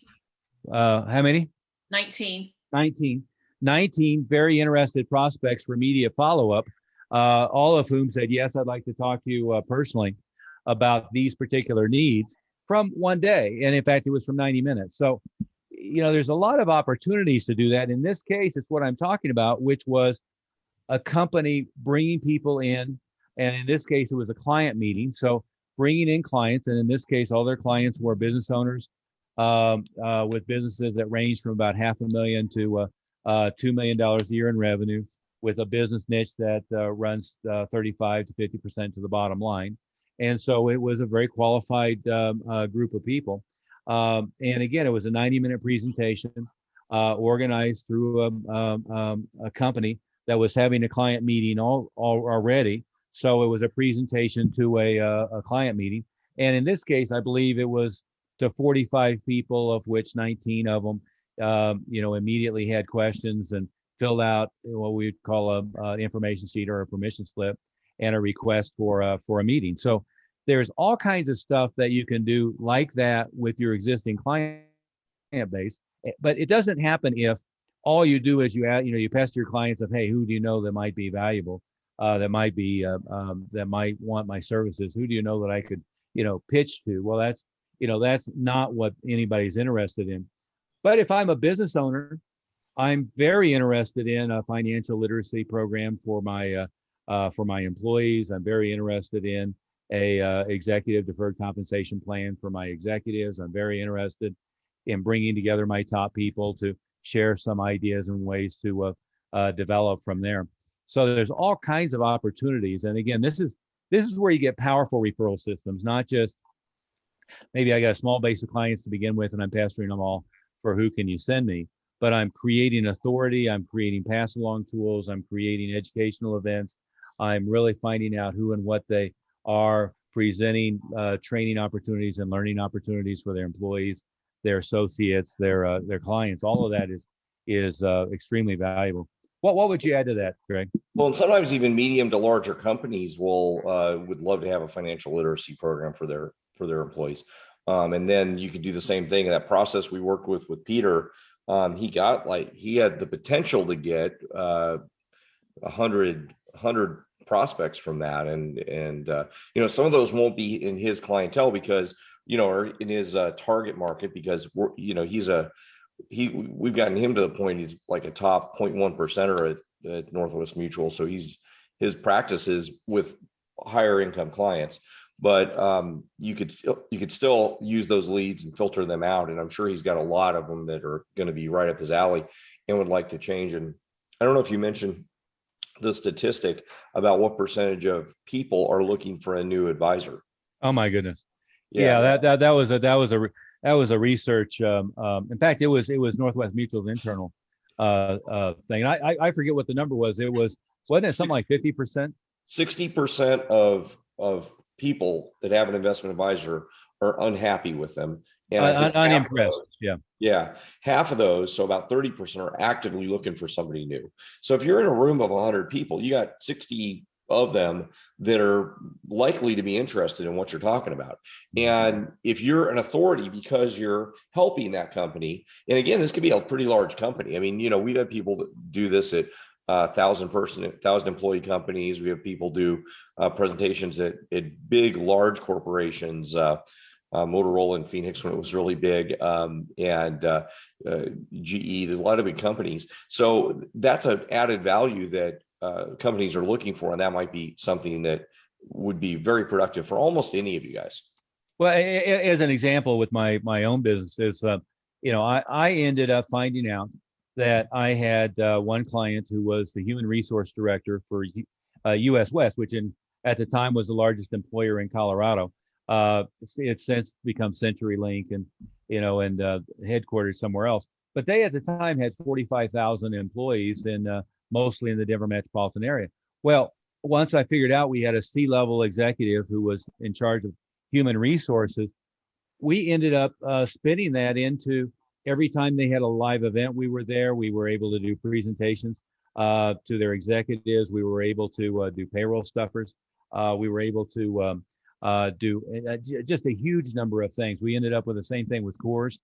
How many? 19. 19 very interested prospects for immediate follow-up, all of whom said, yes, I'd like to talk to you personally about these particular needs from one day. And in fact, it was from 90 minutes. So, there's a lot of opportunities to do that. In this case, it's what I'm talking about, which was a company bringing people in. And in this case, it was a client meeting. So bringing in clients, and in this case, all their clients were business owners with businesses that range from about $500,000 to $2 million a year in revenue, with a business niche that runs 35 to 50% to the bottom line. And so it was a very qualified group of people. And again, it was a 90-minute presentation organized through a company that was having a client meeting already. So it was a presentation to a client meeting. And in this case, I believe it was to 45 people, of which 19 of them, immediately had questions and filled out what we would call an information sheet or a permission slip and a request for a meeting. So there's all kinds of stuff that you can do like that with your existing client base, but it doesn't happen if all you do is you pester your clients of, hey, who do you know that might be valuable, that might want my services? Who do you know that I could, pitch to? Well, that's not what anybody's interested in. But if I'm a business owner, I'm very interested in a financial literacy program for my employees. I'm very interested in a executive deferred compensation plan for my executives. I'm very interested in bringing together my top people to share some ideas and ways to develop from there. So there's all kinds of opportunities. And again, this is where you get powerful referral systems, not just maybe I got a small base of clients to begin with and I'm pastoring them all for who can you send me, but I'm creating authority, I'm creating pass along tools, I'm creating educational events, I'm really finding out who and what they are, presenting training opportunities and learning opportunities for their employees, their associates, their clients. All of that is extremely valuable. What would you add to that, Greg? Well, and sometimes even medium to larger companies would love to have a financial literacy program for their employees. And then you could do the same thing. That process we worked with Peter, he had the potential to get 100 prospects from that, and some of those won't be in his clientele because or in his target market, because we've gotten him to the point he's like a top 0.1% at Northwest Mutual, so his practice is with higher income clients. But you could still use those leads and filter them out, and I'm sure he's got a lot of them that are going to be right up his alley and would like to change. And I don't know if you mentioned the statistic about what percentage of people are looking for a new advisor. Oh my goodness. Yeah, that was a research. In fact, it was Northwest Mutual's internal thing. I forget what the number was. Wasn't it something like 50%? 60% of people that have an investment advisor are unhappy with them. And unimpressed. Half of those, so about 30%, are actively looking for somebody new. So if you're in a room of 100 people, you got 60 of them that are likely to be interested in what you're talking about. And if you're an authority because you're helping that company, and again, this could be a pretty large company. I mean, we've had people that do this at 1,000 employee companies. We have people do presentations at big, large corporations, Motorola in Phoenix when it was really big, and GE, a lot of big companies. So that's an added value that companies are looking for, and that might be something that would be very productive for almost any of you guys. Well, as an example with my own business is, I ended up finding out that I had one client who was the human resource director for US West, which at the time was the largest employer in Colorado. It's since become CenturyLink and headquartered somewhere else. But they at the time had 45,000 employees mostly in the Denver metropolitan area. Well, once I figured out we had a C-level executive who was in charge of human resources, we ended up spinning that into every time they had a live event, we were there. We were able to do presentations to their executives. We were able to do payroll stuffers. We were able to do just a huge number of things. We ended up with the same thing with Coors,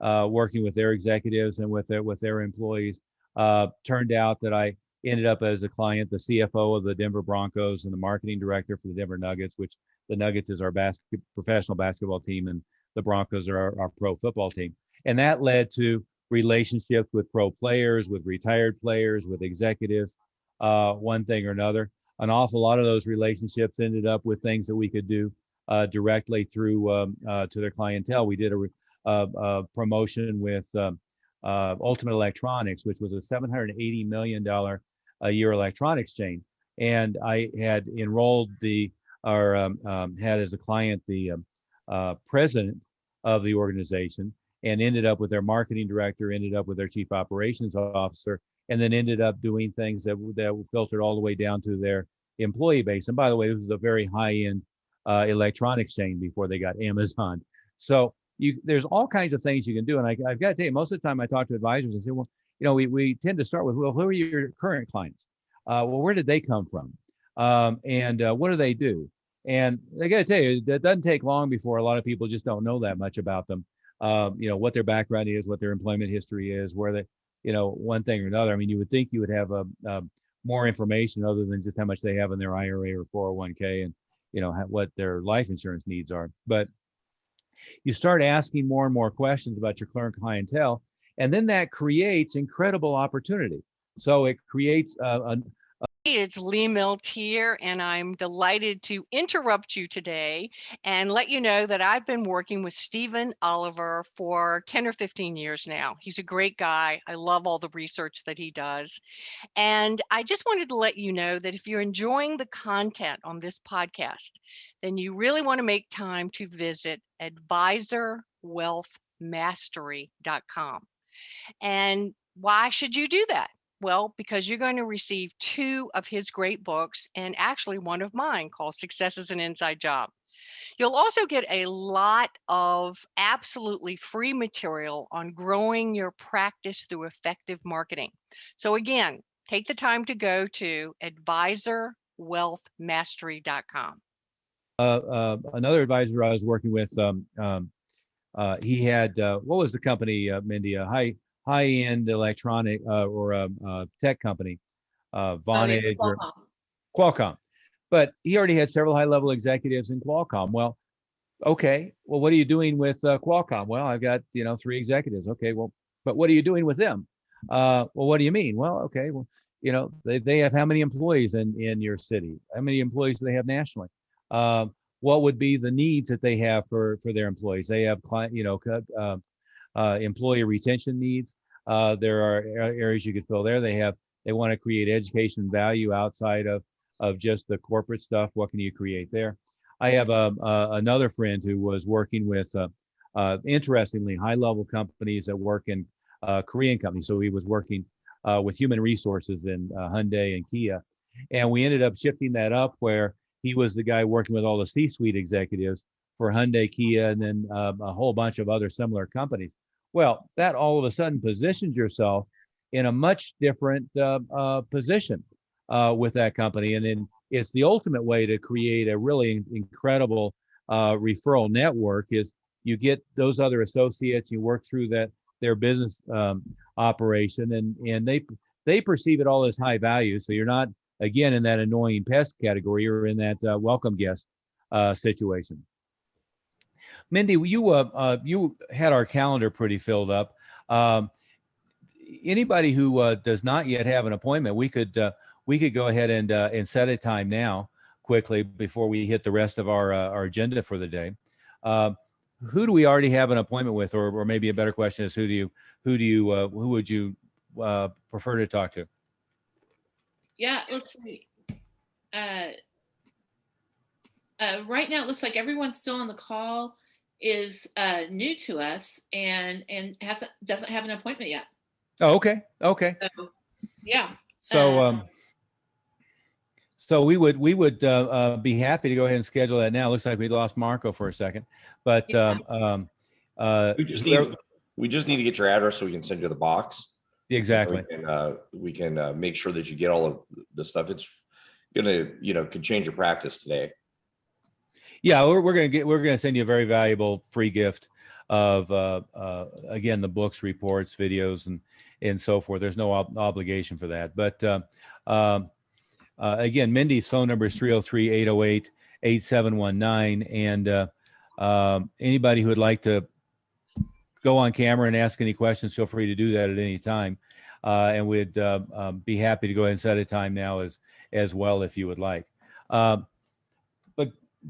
working with their executives and with their employees. Turned out that I ended up as a client, the CFO of the Denver Broncos and the marketing director for the Denver Nuggets, which the Nuggets is our professional basketball team and the Broncos are our pro football team. And that led to relationships with pro players, with retired players, with executives, one thing or another. An awful lot of those relationships ended up with things that we could do directly through to their clientele. We did a promotion with Ultimate Electronics, which was a $780 million a year electronics chain. And I had enrolled had as a client the president of the organization, and ended up with their marketing director, ended up with their chief operations officer, and then ended up doing things that filtered all the way down to their employee base. And by the way, this was a very high-end electronics chain before they got Amazon. So there's all kinds of things you can do. And I've got to tell you, most of the time I talk to advisors and say, well, we tend to start with, well, who are your current clients? Well, where did they come from? And what do they do? And I got to tell you, that doesn't take long before a lot of people just don't know that much about them. What their background is, what their employment history is, where they, one thing or another. I mean, you would think you would have more information other than just how much they have in their IRA or 401k and, what their life insurance needs are. But you start asking more and more questions about your current clientele, and then that creates incredible opportunity. So it creates It's Lee Milt here, and I'm delighted to interrupt you today and let you know that I've been working with Stephen Oliver for 10 or 15 years now. He's a great guy. I love all the research that he does. And I just wanted to let you know that if you're enjoying the content on this podcast, then you really want to make time to visit advisorwealthmastery.com. And why should you do that? Well, because you're going to receive 2 of his great books and actually one of mine called Success is an Inside Job. You'll also get a lot of absolutely free material on growing your practice through effective marketing. So again, take the time to go to advisorwealthmastery.com. Another advisor I was working with, he had what was the company, Mindy? A high-end electronic or tech company, Vonage or Qualcomm. But he already had several high-level executives in Qualcomm. Well, okay. Well, what are you doing with Qualcomm? Well, I've got 3 executives. Okay. Well, but what are you doing with them? Well, what do you mean? Well, okay. Well, they have how many employees in your city? How many employees do they have nationally? What would be the needs that they have for their employees? They have employee retention needs. There are areas you could fill there. They want to create education value outside of just the corporate stuff. What can you create there? I have another friend who was working with, interestingly, high-level companies that work in Korean companies. So he was working with human resources in Hyundai and Kia. And we ended up shifting that up where he was the guy working with all the C-suite executives for Hyundai, Kia, and then a whole bunch of other similar companies. Well, that all of a sudden positions yourself in a much different position with that company. And then it's the ultimate way to create a really incredible referral network is you get those other associates, you work through their business operation, and they perceive it all as high value. So you're not, again, in that annoying pest category, you're in that welcome guest situation. Mindy, you had our calendar pretty filled up. Anybody who does not yet have an appointment, we could go ahead and set a time now quickly before we hit the rest of our agenda for the day. Who do we already have an appointment with, or maybe a better question is who would you prefer to talk to? Yeah, let's see. Right now, it looks like everyone still on the call is new to us and doesn't have an appointment yet. Oh, okay. So, yeah. So we would be happy to go ahead and schedule that now. Looks like we lost Marco for a second, but we just need to get your address so we can send you the box. Exactly. We can make sure that you get all of the stuff. It's gonna could change your practice today. Yeah, we're gonna send you a very valuable free gift of again, the books, reports, videos, and so forth. There's no obligation for that, but again, Mindy's phone number is 303-808-8719, and anybody who would like to go on camera and ask any questions, feel free to do that at any time, and we'd be happy to go ahead and set a time now as well if you would like. But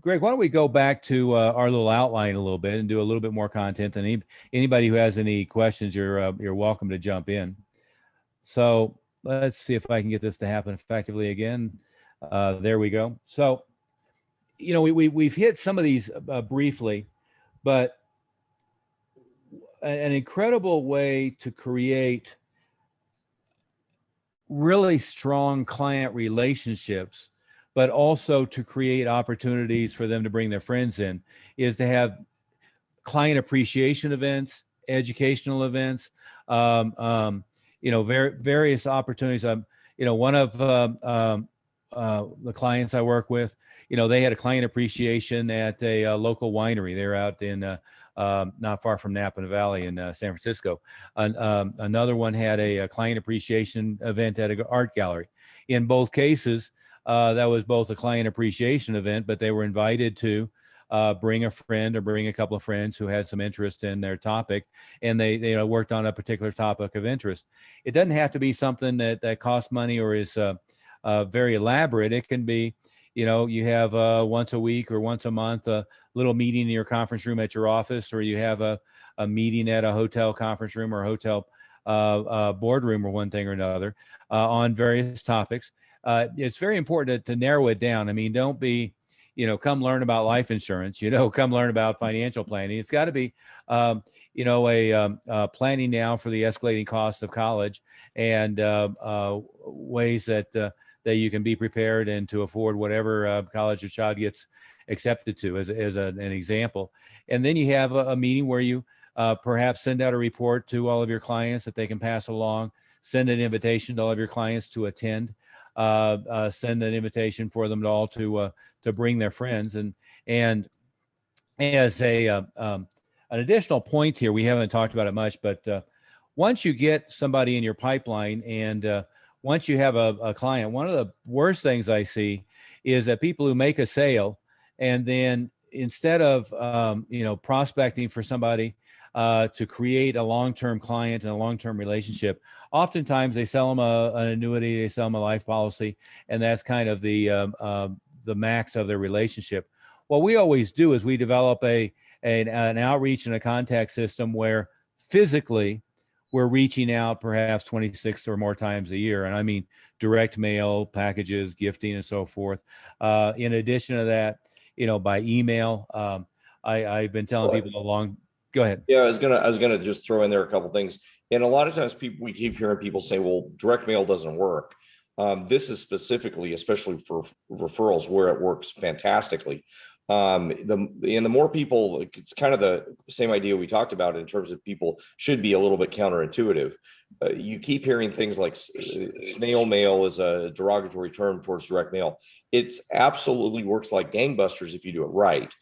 Greg, why don't we go back to our little outline a little bit and do a little bit more content, and anybody who has any questions, you're welcome to jump in. So let's see if I can get this to happen effectively again. There we go. So, we've hit some of these briefly, but an incredible way to create really strong client relationships, but also to create opportunities for them to bring their friends in, is to have client appreciation events, educational events, various opportunities. One of the clients I work with, they had a client appreciation at a local winery. They're out in not far from Napa Valley in San Francisco. Another one had a client appreciation event at an art gallery. In both cases, that was both a client appreciation event, but they were invited to bring a friend or bring a couple of friends who had some interest in their topic, and they worked on a particular topic of interest. It doesn't have to be something that costs money or is very elaborate. It can be, you have once a week or once a month a little meeting in your conference room at your office, or you have a meeting at a hotel conference room or a hotel boardroom or one thing or another on various topics. It's very important to narrow it down. I mean, don't be, come learn about life insurance, come learn about financial planning. It's got to be, planning now for the escalating costs of college, and ways that you can be prepared and to afford whatever college your child gets accepted to, as an example. And then you have a meeting where you perhaps send out a report to all of your clients that they can pass along, send an invitation to all of your clients to attend, send an invitation for them all to bring their friends. And as an additional point here, we haven't talked about it much, but once you get somebody in your pipeline, and once you have a client, one of the worst things I see is that people who make a sale, and then instead of prospecting for somebody to create a long-term client and a long-term relationship, oftentimes they sell them an annuity, they sell them a life policy, and that's kind of the max of their relationship. What we always do is we develop an outreach and a contact system where physically we're reaching out perhaps 26 or more times a year. And I mean direct mail, packages, gifting, and so forth. In addition to that, by email, I've been telling people go ahead. Yeah, I was gonna just throw in there a couple things. And a lot of times we keep hearing people say, well, direct mail doesn't work. This is specifically, especially for referrals, where it works fantastically. The more people, it's kind of the same idea we talked about in terms of people should be a little bit counterintuitive. You keep hearing things like snail mail is a derogatory term towards direct mail. It absolutely works like gangbusters if you do it right.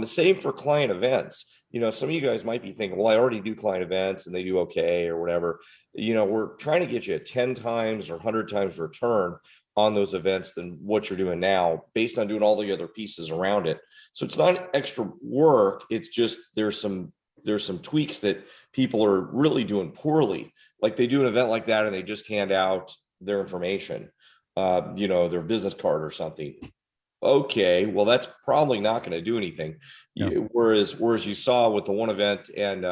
Same for client events. Some of you guys might be thinking, well, I already do client events and they do okay or whatever. We're trying to get you a 10 times or 100 times return on those events than what you're doing now, based on doing all the other pieces around it. So it's not extra work. It's just there's some tweaks that people are really doing poorly. Like they do an event like that and they just hand out their information, their business card or something. Okay, well, that's probably not going to do anything. No. Whereas you saw with the one event, and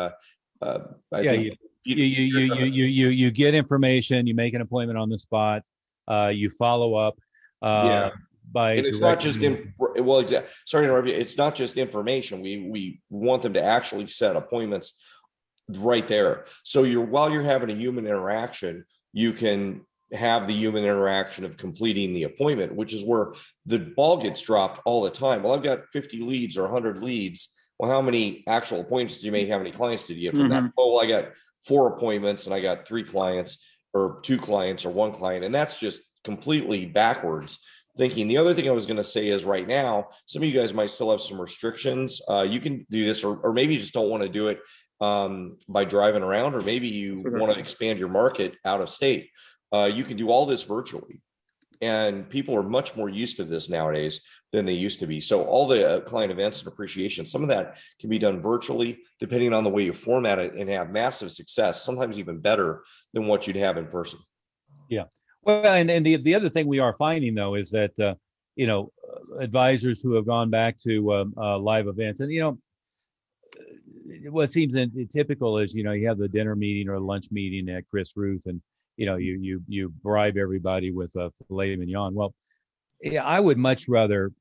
you get information, you make an appointment on the spot, you follow up. And it's not just sorry to interrupt you. It's not just information. We want them to actually set appointments right there. So while you're having a human interaction, you can have the human interaction of completing the appointment, which is where the ball gets dropped all the time. Well, I've got 50 leads or 100 leads. Well, how many actual appointments do you make? How many clients did you get from that? Oh, well, I got 4 appointments and I got 3 clients or 2 clients or 1 client. And that's just completely backwards thinking. The other thing I was going to say is right now, some of you guys might still have some restrictions. You can do this, or maybe you just don't want to do it by driving around, or maybe you want to expand your market out of state. You can do all this virtually, and people are much more used to this nowadays than they used to be. So all the client events and appreciation, some of that can be done virtually, depending on the way you format it, and have massive success, sometimes even better than what you'd have in person. Yeah. Well, and the other thing we are finding, though, is that, advisors who have gone back to live events, and, what seems typical is, you have the dinner meeting or lunch meeting at Chris Ruth, and you bribe everybody with a filet mignon. Well, yeah, I would much rather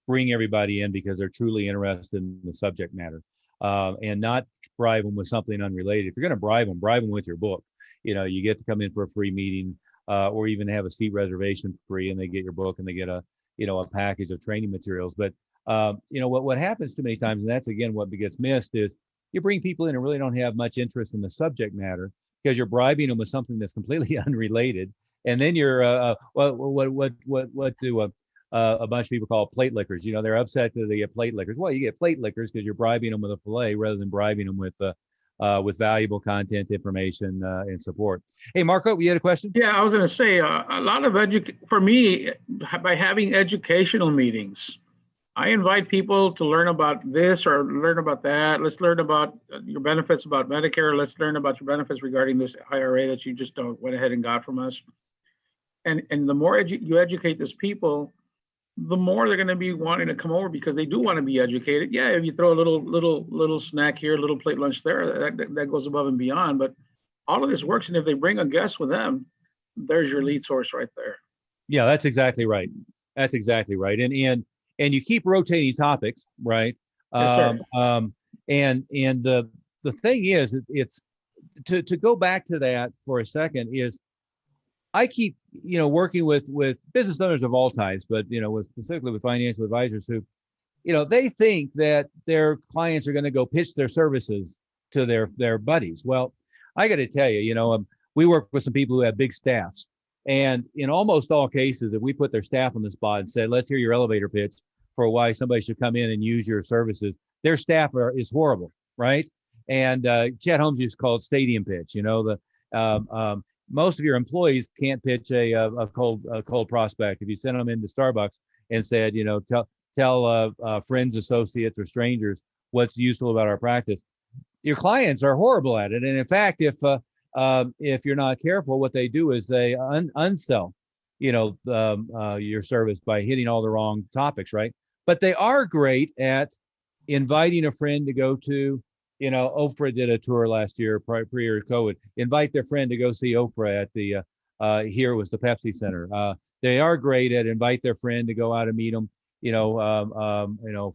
bring everybody in because they're truly interested in the subject matter, and not bribe them with something unrelated. If you're going to bribe them with your book. You get to come in for a free meeting, or even have a seat reservation free, and they get your book and they get a package of training materials. But what happens too many times, and that's again what gets missed, is you bring people in who really don't have much interest in the subject matter, because you're bribing them with something that's completely unrelated, and then you're what do a bunch of people call plate lickers? They're upset that they get plate lickers. Well, you get plate lickers because you're bribing them with a fillet rather than bribing them with valuable content, information, and support. Hey, Marco, you had a question? Yeah, I was going to say a lot of for me, by having educational meetings, I invite people to learn about this or learn about that. Let's learn about your benefits about Medicare. Let's learn about your benefits regarding this IRA that you just went ahead and got from us. And the more you educate these people, the more they're going to be wanting to come over because they do want to be educated. Yeah, if you throw a little snack here, a little plate lunch there, that goes above and beyond. But all of this works, and if they bring a guest with them, there's your lead source right there. Yeah, that's exactly right. That's exactly right. And you keep rotating topics, right? Yes, sir. And the thing is, it's to go back to that for a second is I keep, working with business owners of all types, but, specifically with financial advisors who, they think that their clients are going to go pitch their services to their buddies. Well, I got to tell you, we work with some people who have big staffs, and in almost all cases, if we put their staff on the spot and said, let's hear your elevator pitch for why somebody should come in and use your services, their staff is horrible, right? And Chet Holmes used to call it stadium pitch. Most of your employees can't pitch a cold prospect. If you send them into Starbucks and said, tell friends, associates, or strangers what's useful about our practice, your clients are horrible at it. And in fact, if you're not careful, what they do is they unsell, your service by hitting all the wrong topics, right? But they are great at inviting a friend to go to. Oprah did a tour last year, prior to COVID. Invite their friend to go see Oprah at the here was the Pepsi Center. They are great at invite their friend to go out and meet them. At a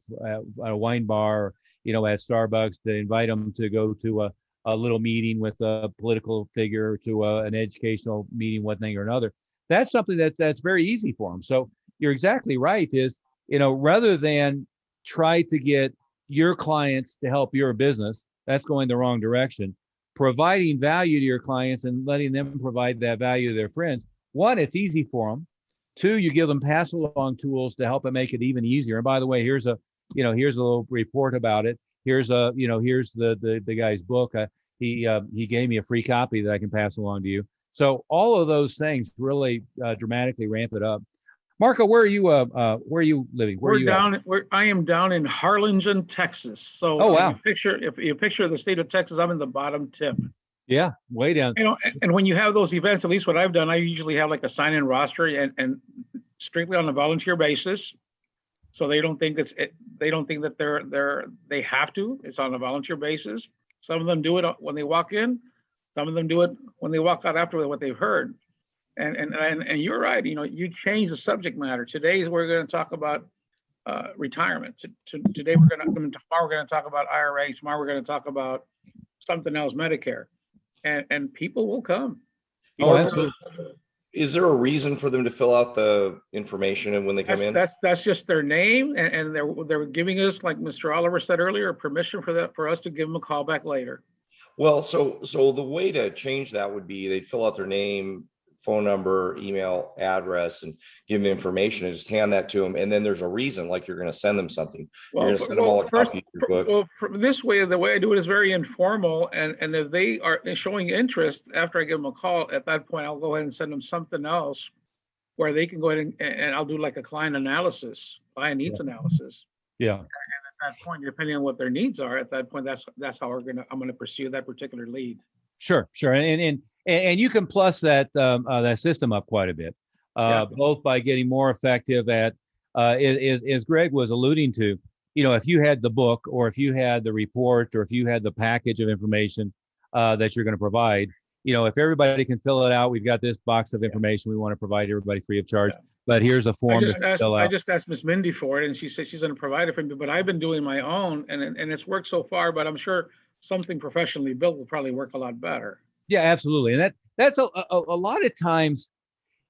wine bar, at Starbucks, to invite them to go to a little meeting with a political figure, to an educational meeting, one thing or another. That's something that's very easy for them. So you're exactly right. Is rather than try to get your clients to help your business, that's going the wrong direction. Providing value to your clients and letting them provide that value to their friends. One, it's easy for them. Two, you give them pass along tools to help it make it even easier. And by the way, here's a little report about it. Here's the guy's book. He gave me a free copy that I can pass along to you. So all of those things really dramatically ramp it up. Marco, where are you living? I am down in Harlingen, Texas. So oh, wow. If you picture the state of Texas, I'm in the bottom tip. Yeah, way down. And when you have those events, at least what I've done, I usually have like a sign-in roster and strictly on a volunteer basis. So they don't think that they have to. It's on a volunteer basis. Some of them do it when they walk in. Some of them do it when they walk out after what they've heard. And you're right. You change the subject matter. Today we're going to talk about retirement. Tomorrow we're going to talk about IRA. Tomorrow we're going to talk about something else, Medicare, and people will come. Absolutely. Is there a reason for them to fill out the information and when they come in? That's just their name, and they're giving us, like Mr. Oliver said earlier, permission for us to give them a call back later. Well, so the way to change that would be they'd fill out their name, phone number, email, address, and give them the information and just hand that to them. And then there's a reason, like you're going to send them something. You're going to send them all a copy of your book. Well, this way, the way I do it is very informal. And if they are showing interest after I give them a call, at that point, I'll go ahead and send them something else where they can go ahead and I'll do like a client analysis, client needs analysis. Yeah. And at that point, depending on what their needs are, at that point, that's how I'm going to pursue that particular lead. Sure. And you can plus that system up quite a bit, both by getting more effective at, as Greg was alluding to, if you had the book or if you had the report or if you had the package of information that you're going to provide, if everybody can fill it out, we've got this box of information we want to provide everybody free of charge, but here's a form to fill out. I just asked Miss Mindy for it, and she said she's going to provide it for me, but I've been doing my own, and it's worked so far, but I'm sure something professionally built will probably work a lot better. Yeah, absolutely. And that's a lot of times,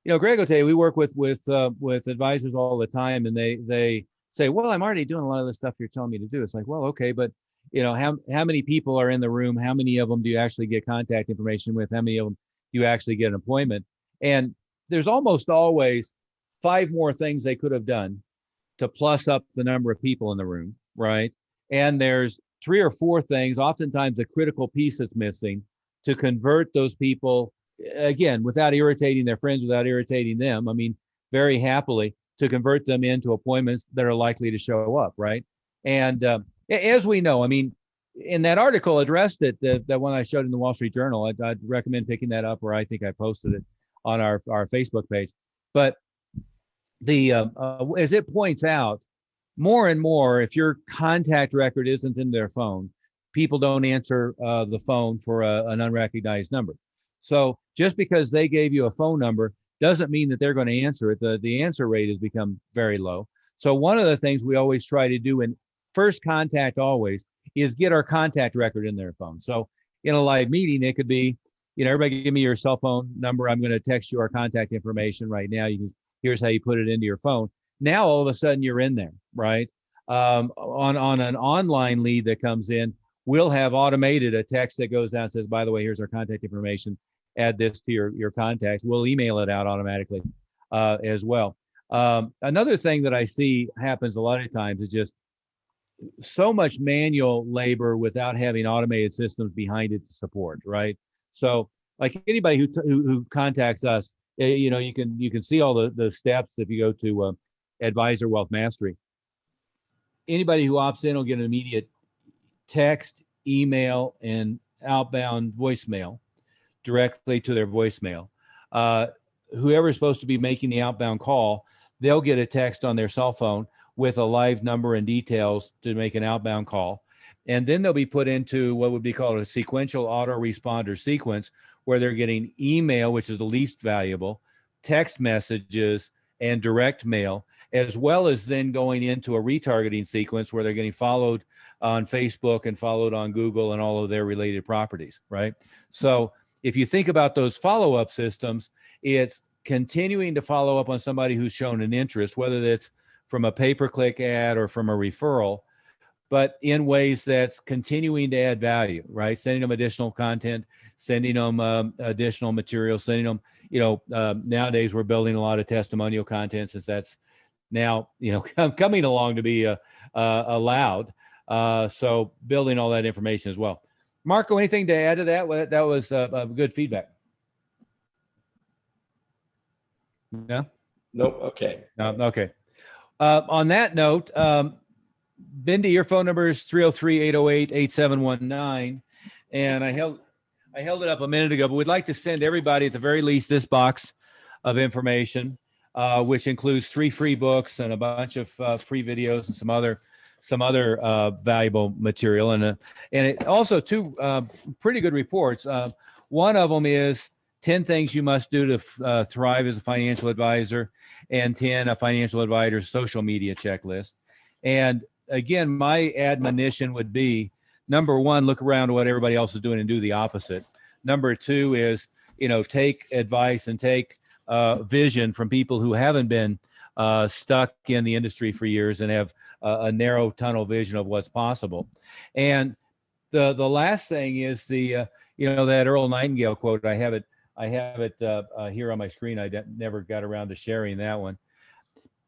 Greg will tell you, we work with advisors all the time, and they say, well, I'm already doing a lot of the stuff you're telling me to do. It's like, well, okay, but how many people are in the room? How many of them do you actually get contact information with? How many of them do you actually get an appointment? And there's almost always 5 more things they could have done to plus up the number of people in the room, right? And there's 3 or 4 things, oftentimes a critical piece that's missing, to convert those people, again, without irritating their friends, without irritating them, very happily, to convert them into appointments that are likely to show up, right? And as we know, in that article addressed it, that one I showed in the Wall Street Journal, I'd recommend picking that up, or I think I posted it. on our Facebook page. But the as it points out, more and more, if your contact record isn't in their phone, people don't answer the phone for an unrecognized number. So just because they gave you a phone number doesn't mean that they're going to answer it. The answer rate has become very low. So one of the things we always try to do in first contact always is get our contact record in their phone. So in a live meeting, it could be, everybody give me your cell phone number. I'm going to text you our contact information right now. Here's how you put it into your phone. Now, all of a sudden you're in there, right? On an online lead that comes in, we'll have automated a text that goes out and says, by the way, here's our contact information. Add this to your contacts. We'll email it out automatically as well. Another thing that I see happens a lot of times is just so much manual labor without having automated systems behind it to support, right? So like anybody who contacts us, you can see all the steps if you go to Advisor Wealth Mastery. Anybody who opts in will get an immediate text, email, and outbound voicemail directly to their voicemail. Whoever's supposed to be making the outbound call, they'll get a text on their cell phone with a live number and details to make an outbound call. And then they'll be put into what would be called a sequential autoresponder sequence, where they're getting email, which is the least valuable, text messages, and direct mail, as well as then going into a retargeting sequence where they're getting followed on Facebook and followed on Google and all of their related properties, right? So if you think about those follow-up systems, it's continuing to follow up on somebody who's shown an interest, whether that's from a pay-per-click ad or from a referral, but in ways that's continuing to add value, right? Sending them additional content, sending them additional material, sending them, nowadays we're building a lot of testimonial content since that's now, coming along to be allowed. So building all that information as well. Marco, anything to add to that? Well, that was good feedback. No? Nope. Okay. No, okay. On that note, Bindi, your phone number is 303-808-8719. And I held it up a minute ago, but we'd like to send everybody at the very least this box of information, which includes 3 free books and a bunch of free videos and some other valuable material. And it also 2 pretty good reports. One of them is 10 things you must do to thrive as a financial advisor, and 10, a financial advisor's social media checklist. And again, my admonition would be, number 1, look around at what everybody else is doing and do the opposite. Number 2 is, take advice and take vision from people who haven't been stuck in the industry for years and have a narrow tunnel vision of what's possible. And the last thing is that Earl Nightingale quote. I have it here on my screen. I never got around to sharing that one.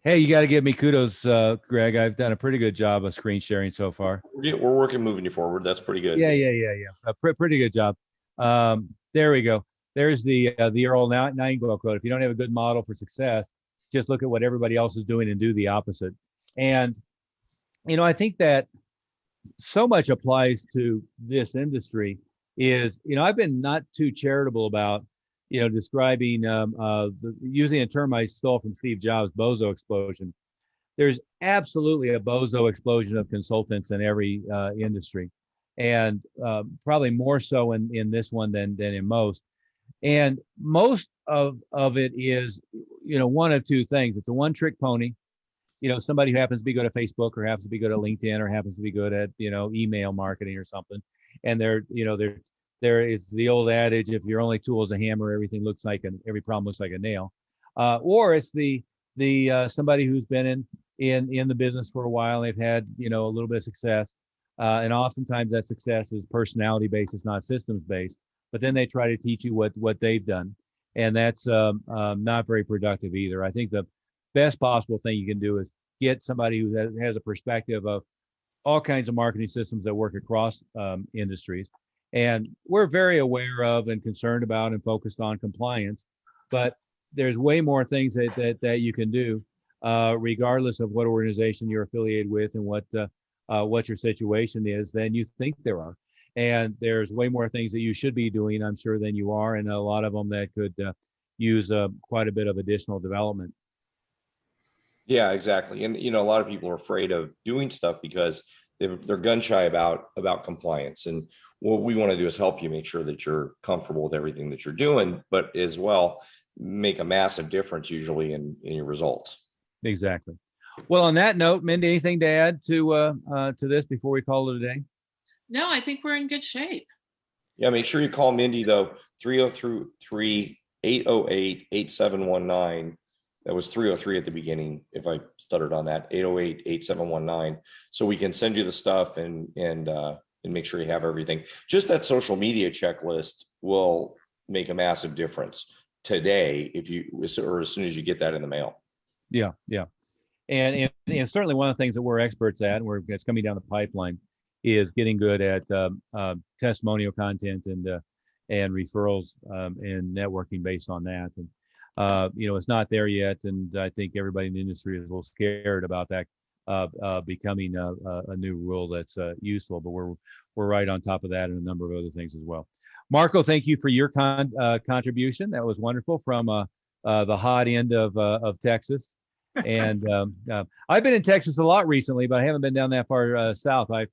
Hey, you got to give me kudos, Greg. I've done a pretty good job of screen sharing so far. We're working, moving you forward. That's pretty good. Yeah. Pretty good job. There we go. There's the Earl Nightingale quote. If you don't have a good model for success, just look at what everybody else is doing and do the opposite. And, I think that so much applies to this industry is, I've been not too charitable about, describing, using a term I stole from Steve Jobs, bozo explosion. There's absolutely a bozo explosion of consultants in every industry, and probably more so in this one than in most. And most of it is, one of 2 things. It's a one-trick pony. Somebody who happens to be good at Facebook or happens to be good at LinkedIn or happens to be good at, email marketing or something. And there is the old adage, if your only tool is a hammer, every problem looks like a nail. Or it's the somebody who's been in the business for a while and they've had, a little bit of success. And oftentimes that success is personality based, it's not systems based. But then they try to teach you what they've done. And that's not very productive either. I think the best possible thing you can do is get somebody who has a perspective of all kinds of marketing systems that work across industries. And we're very aware of and concerned about and focused on compliance, but there's way more things that you can do, regardless of what organization you're affiliated with and what your situation is, than you think there are. And there's way more things that you should be doing, I'm sure, than you are, and a lot of them that could use quite a bit of additional development. Yeah, exactly. And a lot of people are afraid of doing stuff because they're gun shy about compliance. And what we want to do is help you make sure that you're comfortable with everything that you're doing, but as well make a massive difference usually in your results. Exactly. Well, on that note, Mindy, anything to add to this before we call it a day? No, I think we're in good shape. Yeah, make sure you call Mindy though, 303-808-8719. That was 303 at the beginning, if I stuttered on that, 808-8719. So we can send you the stuff and make sure you have everything. Just that social media checklist will make a massive difference today or as soon as you get that in the mail. Yeah. And certainly one of the things that we're experts at, and it's coming down the pipeline, is getting good at testimonial content and referrals and networking based on that. And it's not there yet, and I think everybody in the industry is a little scared about that becoming a new rule that's useful. But we're right on top of that and a number of other things as well. Marco, thank you for your contribution. That was wonderful from the hot end of Texas. And I've been in Texas a lot recently, but I haven't been down that far south. I've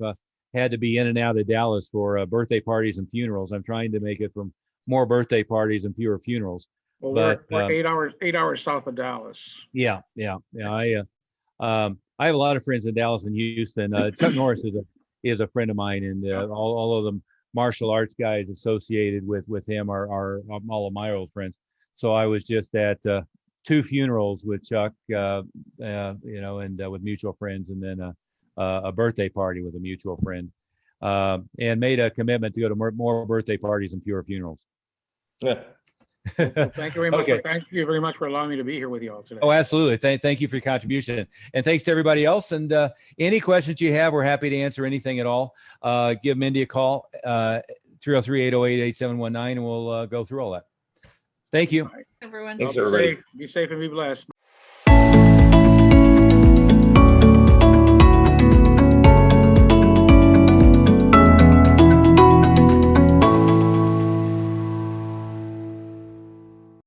had to be in and out of Dallas for birthday parties and funerals. I'm trying to make it from more birthday parties and fewer funerals. Well, but we're 8 hours south of Dallas. Yeah. I have a lot of friends in Dallas and Houston. Chuck Norris is a friend of mine, and all of them martial arts guys associated with him are all of my old friends. So I was just at 2 funerals with Chuck, and with mutual friends, and then a birthday party with a mutual friend, and made a commitment to go to more birthday parties and fewer funerals. Yeah. Well, thank you very much. Okay. Thank you very much for allowing me to be here with you all today. Oh, absolutely. Thank you for your contribution. And thanks to everybody else. And any questions you have, we're happy to answer anything at all. Give Mindy a call, 303-808-8719, and we'll go through all that. Thank you. All right. Everyone. Thanks, everybody. Be safe and be blessed.